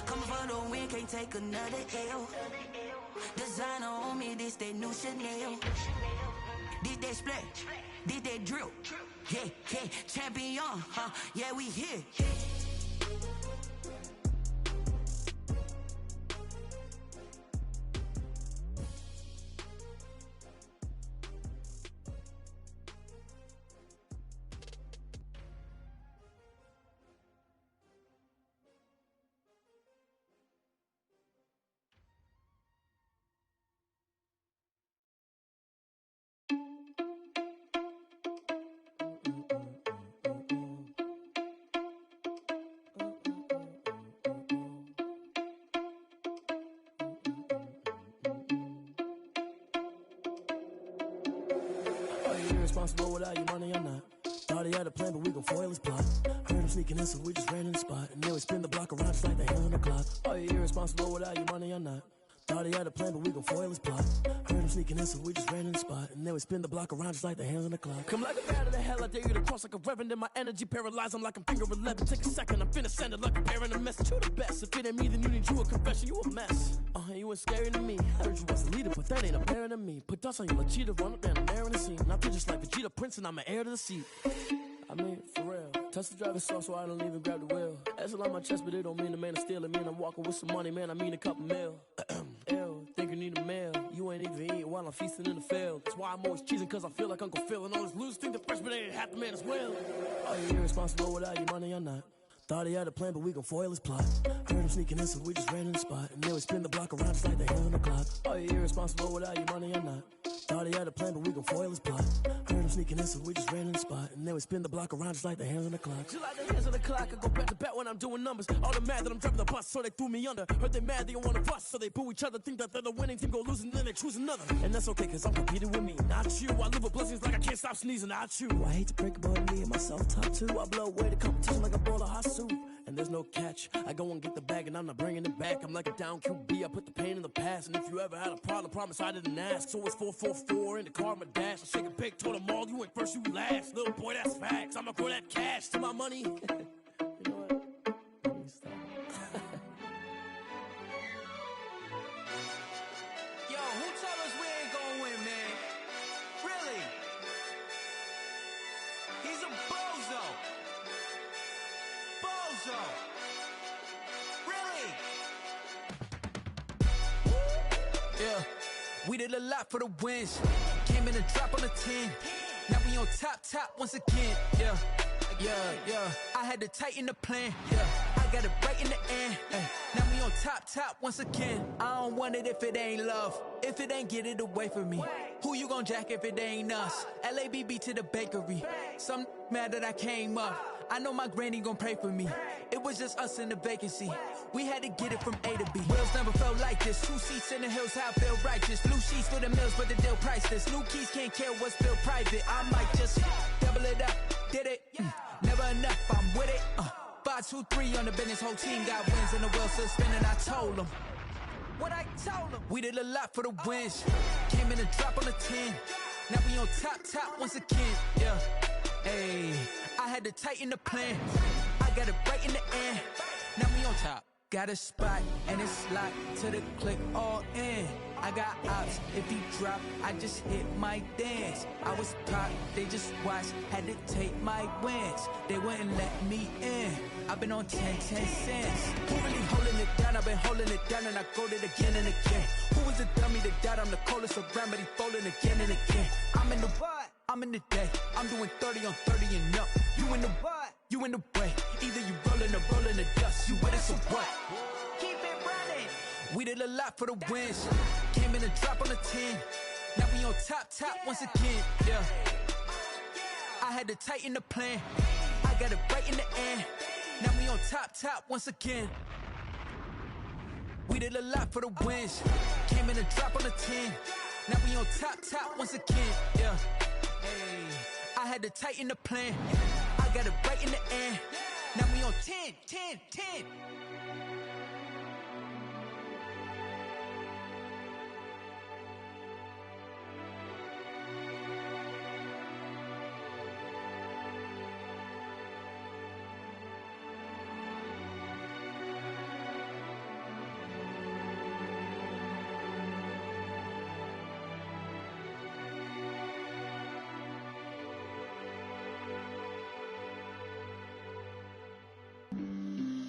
Coming for the win, can't take another L. Designer on me, this that new Chanel. Did that splash, did that drill. Yeah, champion, yeah, we here. Irresponsible without your money or not. Thought he had a plan, but we gon' foil his plot. Heard him sneaking in, so we just ran in the spot. And then we spin the block around just like the hand on the clock. Are you irresponsible without your money or not? Thought he had a plan, but we gon' foil his plot. Heard him sneaking in, so we just ran in the spot. And then we spin the block around just like the hands on the clock. Come like a bat of the hell, I dare you to cross like a reverend. And my energy paralyzed, I'm like I'm finger 11. Take a second, I'm finna send it like a parent a message. You the best, if it ain't me, then you need you a confession. You a mess, you ain't scary to me. Heard you was a leader, but that ain't apparent to me. Put dust on you like cheetah, run up down the air in the scene. And I feel just like Vegeta Prince, and I'm an heir to the seat. I mean, for real. Touch the driver's soft, so I don't even grab the wheel. That's on my chest, but it don't mean the man is stealing. Man, I'm walking with some money, man, I mean a couple mil. Ew, think you need a meal. You ain't even eating while I'm feasting in the field. That's why I'm always cheesing, cause I feel like Uncle Phil. And all those losers think the freshman ain't half the man as well. Are you irresponsible without your money or not? Thought he had a plan, but we gon' foil his plot. Heard him sneaking in, so we just ran in the spot. And then we spin the block around just like the hands on the clock. Are you irresponsible without your money or not? Thought he had a plan, but we gon' foil his plot. Heard him sneaking in, so we just ran in the spot. And then we spin the block around just like the hands on the clock. Just like the hands on the clock, I go back to back when I'm doing numbers. All the mad that I'm driving the bus, so they threw me under. Heard they mad, they don't wanna bust, so they boo each other. Think that they're the winning team, go losing, then they choose another. And that's okay, cause I'm competing with me, not you. I live with blessings like I can't stop sneezing, not you. I hate to break it, but me and myself top two. I blow away the competition like a bowl of hot soup. And there's no catch. I go and get the bag and I'm not bringing it back. I'm like a down QB, I put the pain in the past. And if you ever had a problem, promise I didn't ask. So it's 444 in the car, my dash. I shake a big, told them all, you ain't first, you last. Little boy, that's facts. I'ma grow that cash to my money. You know what? Let me stop. Yo, who told us we ain't gonna win, man? Really? He's a bozo. Bozo. Really? Yeah, we did a lot for the wins. Came in a drop on the 10. Now we on top once again. Yeah. I had to tighten the plan. Yeah, I got it right in the end. Now we on top once again. I don't want it if it ain't love. If it ain't, get it away from me. Who you gon' jack if it ain't us? LABB to the bakery. Some mad that I came up. I know my granny gon' pray for me. It was just us in the vacancy. We had to get it from A to B. Wheels never felt like this. 2 seats in the hills, how I feel righteous. Blue sheets for the mills, but the deal priceless. New keys can't care what's still private. I might just double it up. Did it? Never enough, I'm with it. 5, 2, 3 on the business. Whole team got wins and the wheels still spinning. I told them what I told them. We did a lot for the wins. Came in a drop on the 10. Now we on top once again. Yeah. Hey, I had to tighten the plan. I got it right in the end. Now we on top. Got a spot and it's locked to the click all in. I got ops, if he drop, I just hit my dance. I was pop, they just watched, had to take my wins. They wouldn't let me in. I've been on 10 cents. Who really holding it down? I've been holding it down and I go it again and again. Who was the dummy that died? I'm the coldest around, but he folding again and again. I'm in the what? I'm in the day. I'm doing 30 on 30 and up. You in the what? You in the way. Either you rolling or rolling the dust. You with us or what? Keep it running. We did a lot for the wins. Came in and drop on the 10. Now we on top once again. Yeah. I had to tighten the plan. I got it right in the end. Now we on top once again. We did a lot for the wins. Came in and drop on the 10. Now we on top once again. Yeah. Hey. I had to tighten the plan. I got it right in the end. Now we on 10.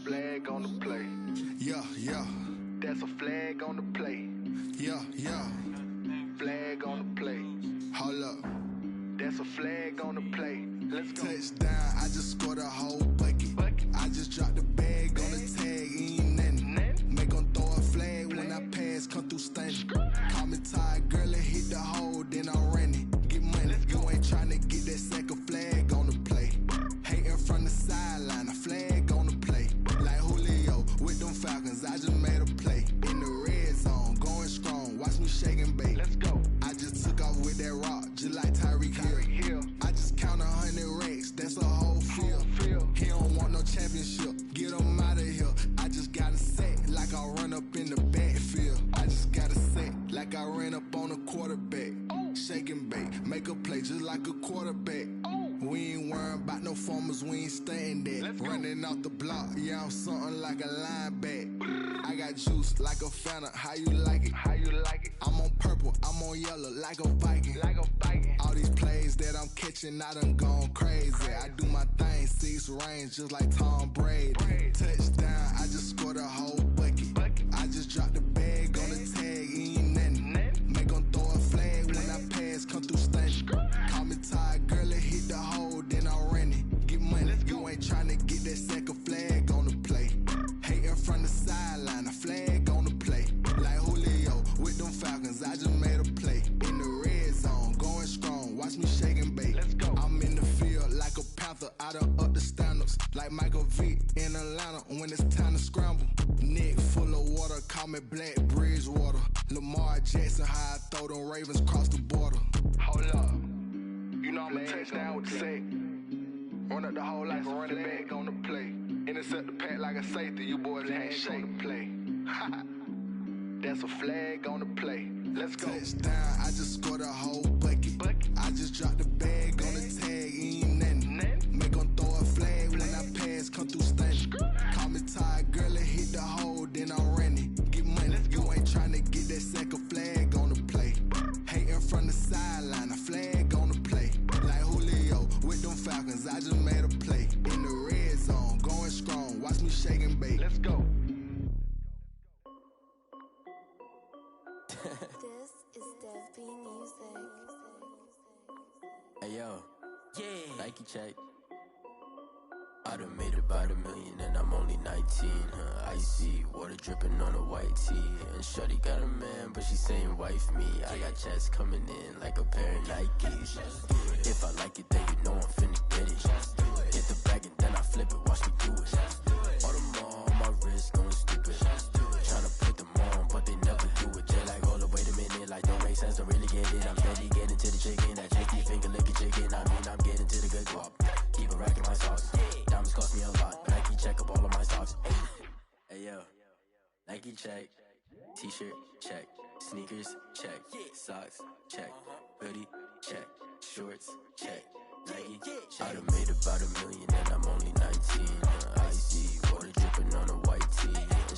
Flag on the play. Yeah. That's a flag on the play. Yeah. Flag on the play. Hold up. That's a flag on the play. Let's go. Touchdown, I just scored a whole bucket. I just dropped the bag on the tag, ain't nothing. Make them throw a flag when I pass, come through stunning. Call me tired, girl, and hit the hole, then I'm running. Get money, you ain't tryna get that second flag on the play. Hating from the sideline, a flag on the play. Like Julio with them Falcons, I just made a play. In the red zone, going strong, watch me shake and bake. Let's go. I just took off with that rock, just like Tyreek Hill. I just count 100 racks, that's a whole field. He don't want no championship, get him out of here. I just got a set, like I run up in the backfield. I just got a set, like I ran up on a quarterback. Shake and bake, make a play just like a quarterback. We ain't worrying about no formers, we ain't staying there. Running out the block, yeah, I'm something like a linebacker. I got juice like a Fanta, how you like it? I'm on purple, I'm on yellow, like a Viking. All these plays that I'm catching, I done gone crazy. I do my thing, 6 range, just like Tom Brady. Touchdown, I just scored a whole bucket. I just dropped the bag on the tag, ain't nothing. Make them throw a flag when I pass, come through stunning. Call me tired, girl, and hit the hole, then I'm running. Get money, you ain't tryna get that second flag on the play. Hating from the sideline, a flag on the play. Like Julio with them Falcons, I just made a play. In the red zone, going strong, watch me shake and bake. I'm in the field like a Panther, I done up the standards. Like Michael Vick in Atlanta when it's time to scramble. Neck full of water, call me Black Bridgewater. Lamar Jackson, how I throw them Ravens cross the border. Hold up. You know I'm a touchdown with the sack. Run up the hole like a running back on the play. Intercept the pack like a safety, you boys ain't shake the play. That's a flag on the play. Let's go. Touchdown, I just scored a whole bucket. I just dropped the bag on the tag, ain't nothing. Make them throw a flag when I pass, come through stunning. Call me tired, girl, and hit the hole, then I'm running. Get money, you ain't tryna get that second flag on the play. Hating from the sideline, a flag on the play. Like Julio with them Falcons, I just made a play. In the red zone, going strong, watch me shake and bake. Let's go. This is Dev B Music. Hey yo, Nike check. I done made about $1 million and I'm only 19. Icy water dripping on a white tee. And shorty got a man, but she saying wife me. I got checks coming in like a pair of Nikes. If I like it, then you know I'm finna get it. Get the bag and then I flip it, watch me do it. All them on my wrist going stupid. Tryna put them on, but they never do it. They like, hold up, wait a minute, like don't make sense, I really get it. I'm steady getting to the chicken, that tricky finger licking chicken. I mean, I'm getting to the good guap. Keep a rack in my sauce. Diamonds cost me a lot, Nike check up all of my stocks. Hey yo, Nike check, t-shirt check, sneakers check, socks check, hoodie check, shorts check, Nike check. I done made about $1 million and I'm only 19. Icy water dripping on a white tee. And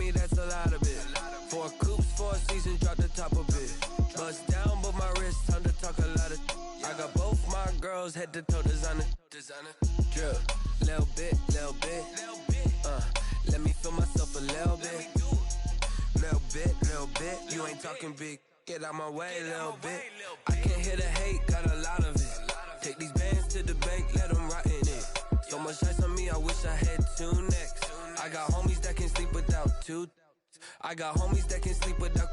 me, that's a lot of it. 4 coops, 4 seasons, drop the top of it. Bust down, but my wrist, time to talk a lot of. I got both my girls head to toe designer. Drip, little bit. Let me feel myself a little bit. Little bit. You ain't talking big. Get out my way, little bit. I can't hear the hate, got a lot of it. Take these bands to the bank, let them rot in it. So much ice on me, I wish I had 2 necks. I got homies that can sleep without 2. I got homies that can sleep without.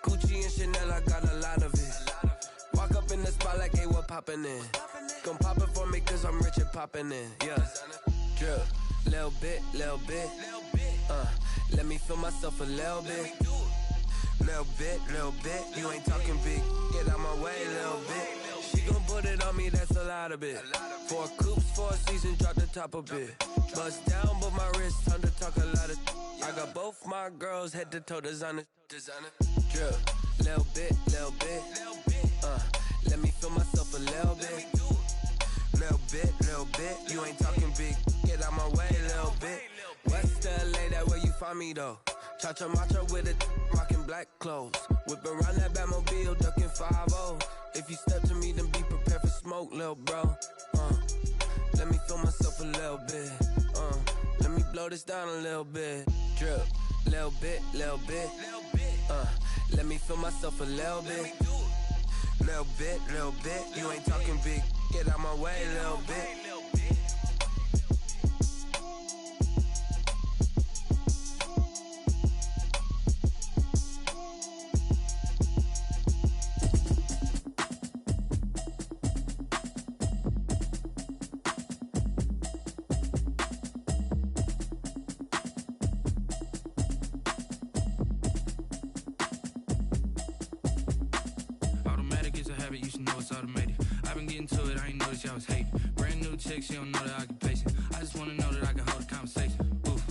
Gucci and Chanel, I got a lot of it. Walk up in the spot like, hey, what poppin' in? Gon' pop it for me, cause I'm rich and poppin' in. Yeah, drip, little bit. Let me feel myself a little bit. Little bit. You ain't talking big. Get out my way, little bit. She gon' put it on me, that's a lot of it. 4 coops, 4 seasons, drop the top of it. Bust down, but my wrist, time to talk a lot of. I got both my girls head to toe designer. Drip, little bit. Let me feel myself a little bit. Little bit. You ain't talking big. Get out my way, little bit. West LA, that where you find me though. Cha-cha matcha with it, rockin' black clothes. Whip around that Batmobile, duckin' 5-0. If you step to me, then be prepared for smoke, lil' bro. Let me feel myself a little bit. Let me blow this down a little bit. Drip, little bit. Let me feel myself a little bit. Little bit. You ain't talking big. Get out my way, little bit. Automatic is a habit, you should know it's automated. I've been getting to it, I ain't noticed y'all was hating. Brand new chick, she don't know the occupation. I just wanna know that I can hold a conversation. Oof,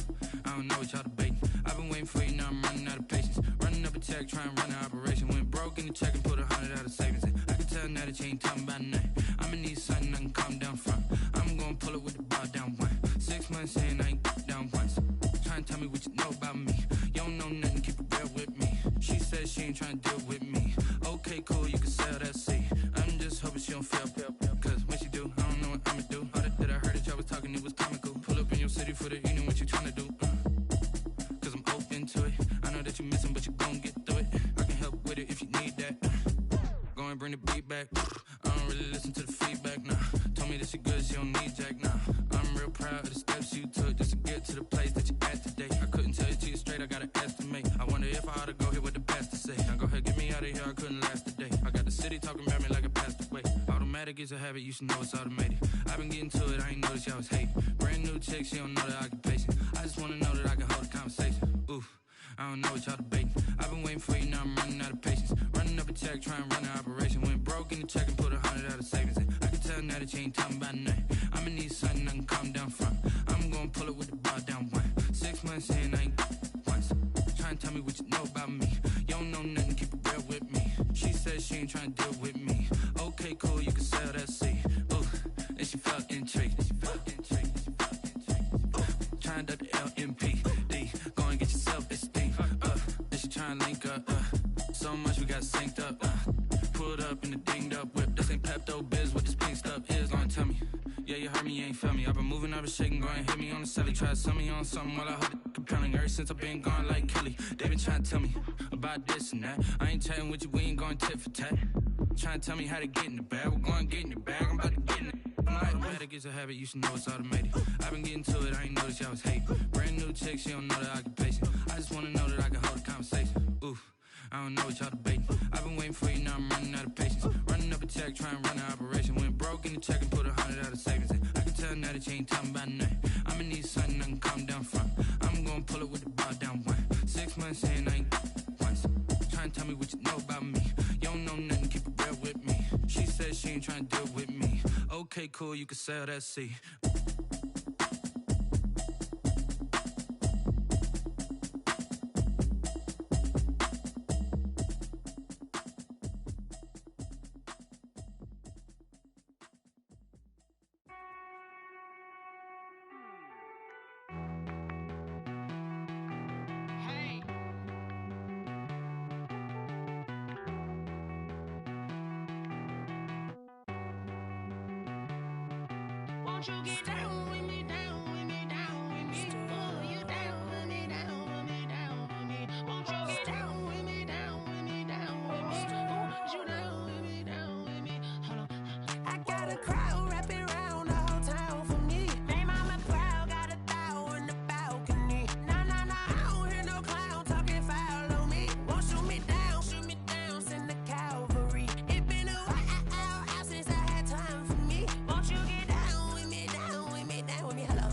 I don't know what y'all debating. I've been waiting for you, now I'm running out of patience. Running up a check, trying to run an operation. Went broke in the check and put 100 out of savings in. I can tell now that you ain't talking about nothing. I'ma need something I can calm down from. I'm gonna pull it with the bar down one. 6 months saying I ain't down once. Trying to tell me what you know about me. You don't know nothing, keep it real with me. She said she ain't trying to deal with me. Okay, cool, you can sell that seat. I'm just hoping she don't fail. Cause when she do, I don't know what I'ma do. All that I heard that y'all was talking, it was comical. Pull up in your city for the evening, what you tryna do? Cause I'm open to it. I know that you missing, but you gon' get through it. I can help with it if you need that. Go and bring the beat back. I don't really listen to the feedback, nah. Told me that she good, she don't need jack, nah. I'm real proud of the steps you took just to get to the place that you at today. I couldn't tell you to you straight, I gotta estimate. I wonder if I ought to go here with the pastor say. Now go ahead, get me out of here, I couldn't last a day. I got the city talking about me like a passed away. Automatic is a habit, you should know it's automated. I've been getting to it, I ain't noticed y'all was hating. Brand new chick, she don't know the occupation. I just wanna know that I can hold a conversation. Oof, I don't know what y'all debating. I've been waiting for you, now I'm running out of patience. Running up a check, trying to run an operation. Went broke in the check and put 100 out of savings in. I can tell now that you ain't talking about nothing. I'ma need something I can calm down from. I'm gonna pull it with the bar down one. 6 months saying I ain't once. Trying to tell me what you know about me. You don't know nothing, keep it real with me. She said she ain't trying to deal with me. Okay, cool, you can sell that seat. Ooh, and she felt intrigued. Trying to the LMPD. Go and get your self-esteem. And she trying to link up. So much we got synced up. Pulled up in the dinged up whip. This ain't Pepto-Biz, what this pink stuff is. Long tell me. Yeah, you heard me, you ain't felt me. I've been moving, I've been shaking, go and hit me on the celly. Try to sell me on something while I hold it compelling. Ever since I've been gone like Kelly, they been trying to tell me about this and that. I ain't chatting with you, we ain't going tit for tat. Trying to tell me how to get in the bag, we're going to get in the bag, I'm about to get in it. Automatic is a habit, you should know it's automated. I've been getting to it, I ain't noticed y'all was hating. Brand new chick, she don't know the occupation. I just wanna know that I can hold a conversation. Oof, I don't know what y'all debating. I've been waiting for you, now I'm running out of patience. Running up a check, trying to run an operation. Went broke in the check and put 100 out of savings in. I can tell now that you ain't talking about nothing. I'ma need something I can calm down from. I'm gonna pull it with the bar down one. 6 months saying I ain't once. Trying to tell me what you know about me. You don't know nothing, keep it real with me. She said she ain't trying to deal with me. Okay, cool, you can sell that seat. Won't you get down with me, down with me, down with me? Oh, you down with me, down with me, down with me. Won't you get down with me, down with me, down with me? Oh, you down with me, down with me. Hold on. I got a crowd wrapping around the whole town for me. Hey, mama proud, got a thou in the balcony. Nah, I don't hear no clown talking foul on me. Won't shoot me down, send the cavalry. It been a while since I had time for me. Won't you get down with me, down with me, down with me? Hello.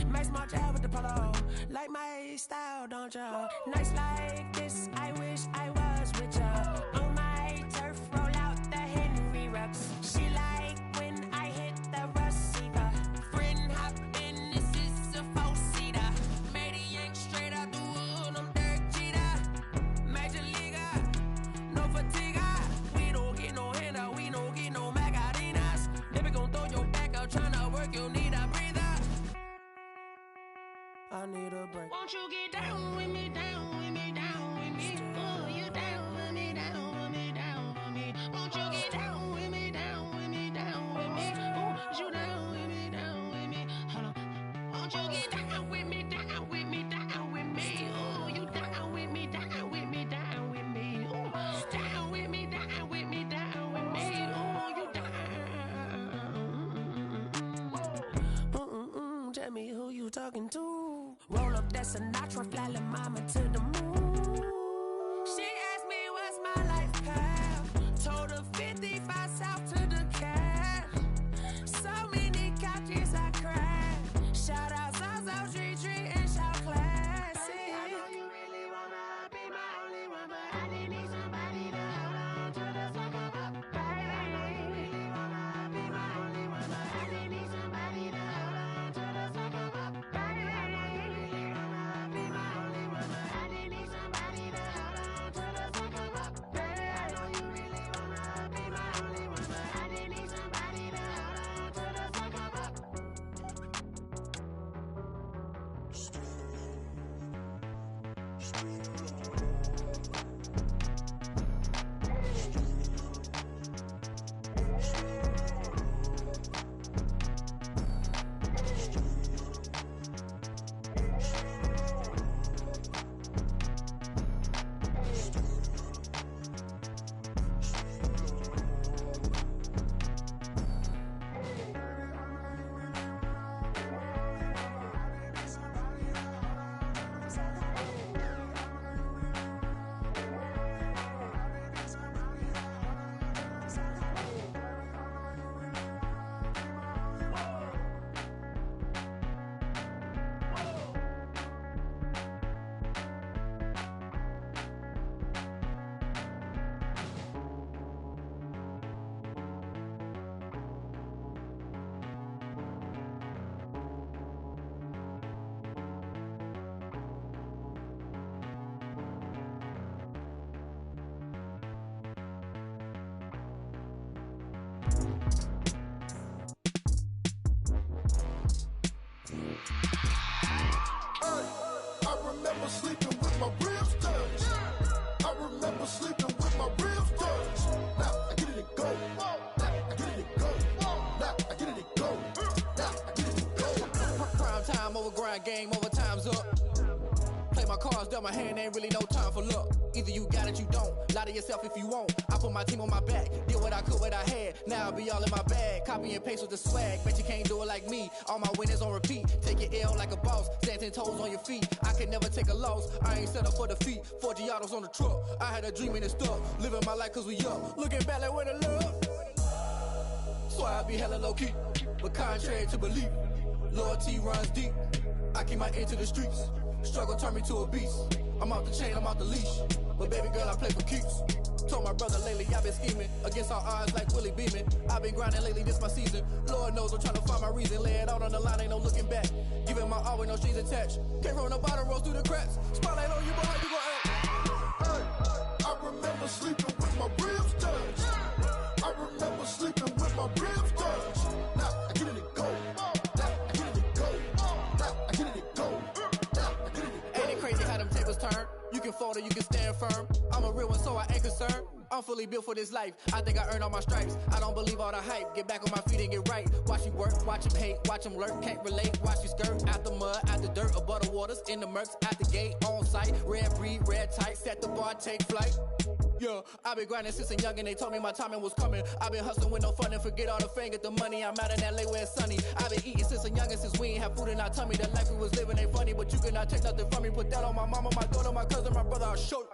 Max March out with the polo. Like my style, don't ya? Nights like this, I wish I was with ya. On my turf, roll out the Henry Rux. She like when I hit the receiver. Friend hop in, this is a four-seater. Made a yank straight out the wood, I'm Derek Jeter. Major leaguer, no fatigue. We don't get no handout, we don't get no Magarinas. Never gon' throw your back out, tryna work, you need a breather. I need a break. Won't you get down with me, down with me, down with me? Oh, you down with me, down with me, down with me. Won't you get down with me, down with me, down with me? Oh, you down with me, down with me. Hold on. Won't you get down with me, down with me, down with me? Oh, you down with me, down with me, down with me. Oh, down with me, down with me, down with me. Oh, you down. Tell me who you talking to. Roll up that Sinatra, fly la mama to the moon. She asked me what's my life path. Told her 55 south to the cat. So many couches I cried. Shout out South Tree and shout classy. I know you really wanna be my only one, but I didn't need somebody to hold on to the second up. Baby, I know you really wanna be my only one, but I didn't need somebody to hold on to the second up. Baby, I know you really wanna be my only one, but I didn't need somebody to hold on to the second up. Baby, I know you really wanna be my only one, but I didn't need somebody to hold on to the second up. I remember sleeping with my ribs touched. I remember sleeping with my ribs touched. Now I get it and go. Now I get it and go. Now I get it and go. Now I get it and go. Prime time over grind game, overtime's up. Play my cards, dealt my hand, ain't really no time for luck. Either you got it, you don't. Lie to yourself if you won't. I put my team on my back, did what I could, what I had. Now I'll be all in my bag. Copy and paste with the swag. Bet you can't do it like me. All my winners on repeat. Take your L like a boss. Stand 10 toes on your feet. I can never take a loss. I ain't set up for defeat. 4 Giottos on the truck. I had a dream and it's stuck. Living my life cause we up. Looking back like where the love. So I be hella low key. But contrary to belief, loyalty runs deep. I keep my ear to the streets. Struggle turned me to a beast. I'm off the chain, I'm off the leash. But baby girl, I play for keeps. Told my brother lately, I've been scheming. Against all odds like Willie Beeman. I've been grinding lately, this my season. Lord knows I'm trying to find my reason. Lay it out on the line, ain't no looking back. Giving my all with no strings attached. Came from the bottom, rose through the cracks. Spotlight on you, boy, how you gon' act? Hey, I remember sleeping with my ribs touched. I remember sleeping with my ribs touched. Now I get it and go. Now I get it and go. Now I get it and go. Now I get it and go. Ain't it crazy how them tables turn? You can fold order, you can stand firm. I'm a real one, so I ain't concerned. I'm fully built for this life. I think I earned all my stripes. I don't believe all the hype. Get back on my feet and get right. Watch you work, watch him hate, watch him lurk. Can't relate, watch you skirt. Out the mud, out the dirt, above the waters, in the murks, out the gate, on site. Red breed, red tight, set the bar, take flight. Yeah, I been grinding since a youngin', they told me my timing was coming. I been hustling with no fun and forget all the fame, get the money. I'm out in LA where it's sunny. I been eating since a youngin', since we ain't have food in our tummy. The life we was living ain't funny, but you cannot take nothing from me. Put that on my mama, my daughter, my cousin, my brother, I'll show you.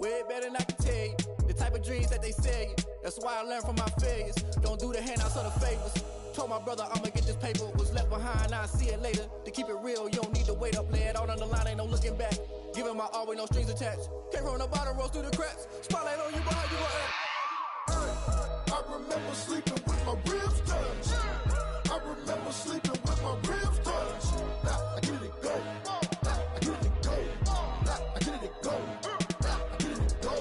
Way better than I can tell you. The type of dreams that they sell you. That's why I learned from my failures. Don't do the handouts or the favors. Told my brother I'ma get this paper. Was left behind, I'll see it later. To keep it real, you don't need to wait up. Lay it out on the line, ain't no looking back. Giving my all with no strings attached. Came from the bottom, rose through the cracks. Spotlight on you, behind you gon' I remember sleeping with my ribs touched. I remember sleeping with my ribs touched. Now I get it go. I get it go. I get it go. I get it go.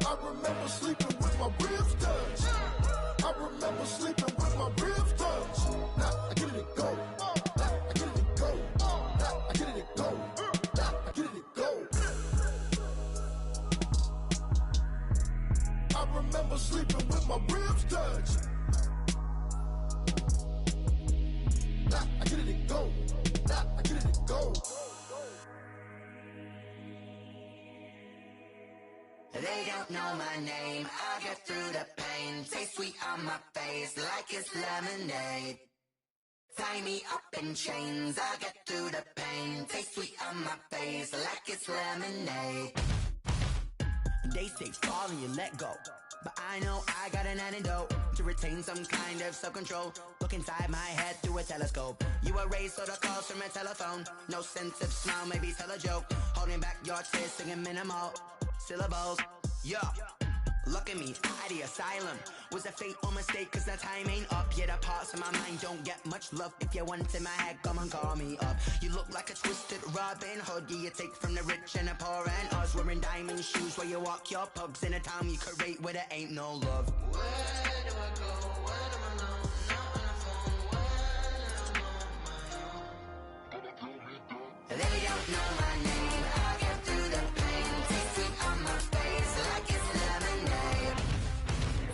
I remember sleeping with my ribs touched. I remember sleeping with my ribs touched. Now I get it go. I get it go. I get it go. I get it go. I remember sleeping with my ribs touched. I get it go. I get it go. They don't know my name. I get through the pain. Taste sweet on my face like it's lemonade. Tie me up in chains. I get through the pain. Taste sweet on my face like it's lemonade. They say fall and you let go, but I know I got an antidote to retain some kind of self-control. Look inside my head through a telescope. You erase all the calls from a telephone. No sense of smile, maybe tell a joke. Holding back your tears, singing minimal syllables. Yeah, look at me, at the asylum. Was a fate or mistake, cause the time ain't up. Yet the parts of my mind don't get much love. If you want in my head, come and call me up. You look like a twisted Robin Hood. Yeah, you take from the rich and the poor and us. Wearing diamond shoes where you walk your pugs. In a town you create where there ain't no love. Where do I go? Where am I alone? Not on the phone. When I'm on my own. They don't know my name. I get through the pain. Taste sweet on my face like it's lemonade.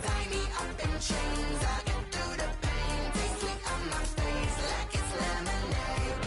Tie me up in chains. I get through the pain. Taste sweet on my face like it's lemonade.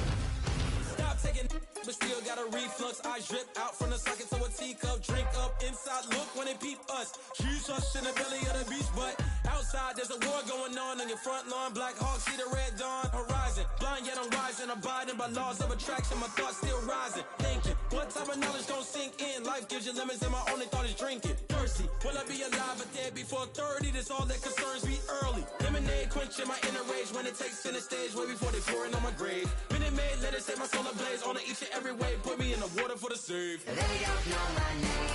Stop taking, but still got a reflux. I drip out from the socket to a teacup. Drink up inside, look when they peep us. Huge us in the belly of the beach, but outside there's a war going on your front lawn. Black Hawk, see the red dawn horizon. Blind yet I'm rising, abiding by laws of attraction. My thoughts still rising. Thinking, what type of knowledge gon' sink in? Life gives you lemons and my only thought is drinking. Thirsty, will I be alive or dead before 30? That's all that concerns me early. Lemonade quenching my inner rage when it takes center stage way before they pour it on my grave. Minute Maid, let it set my soul ablaze on each and every way. Put me in the water for the save. They don't know my name.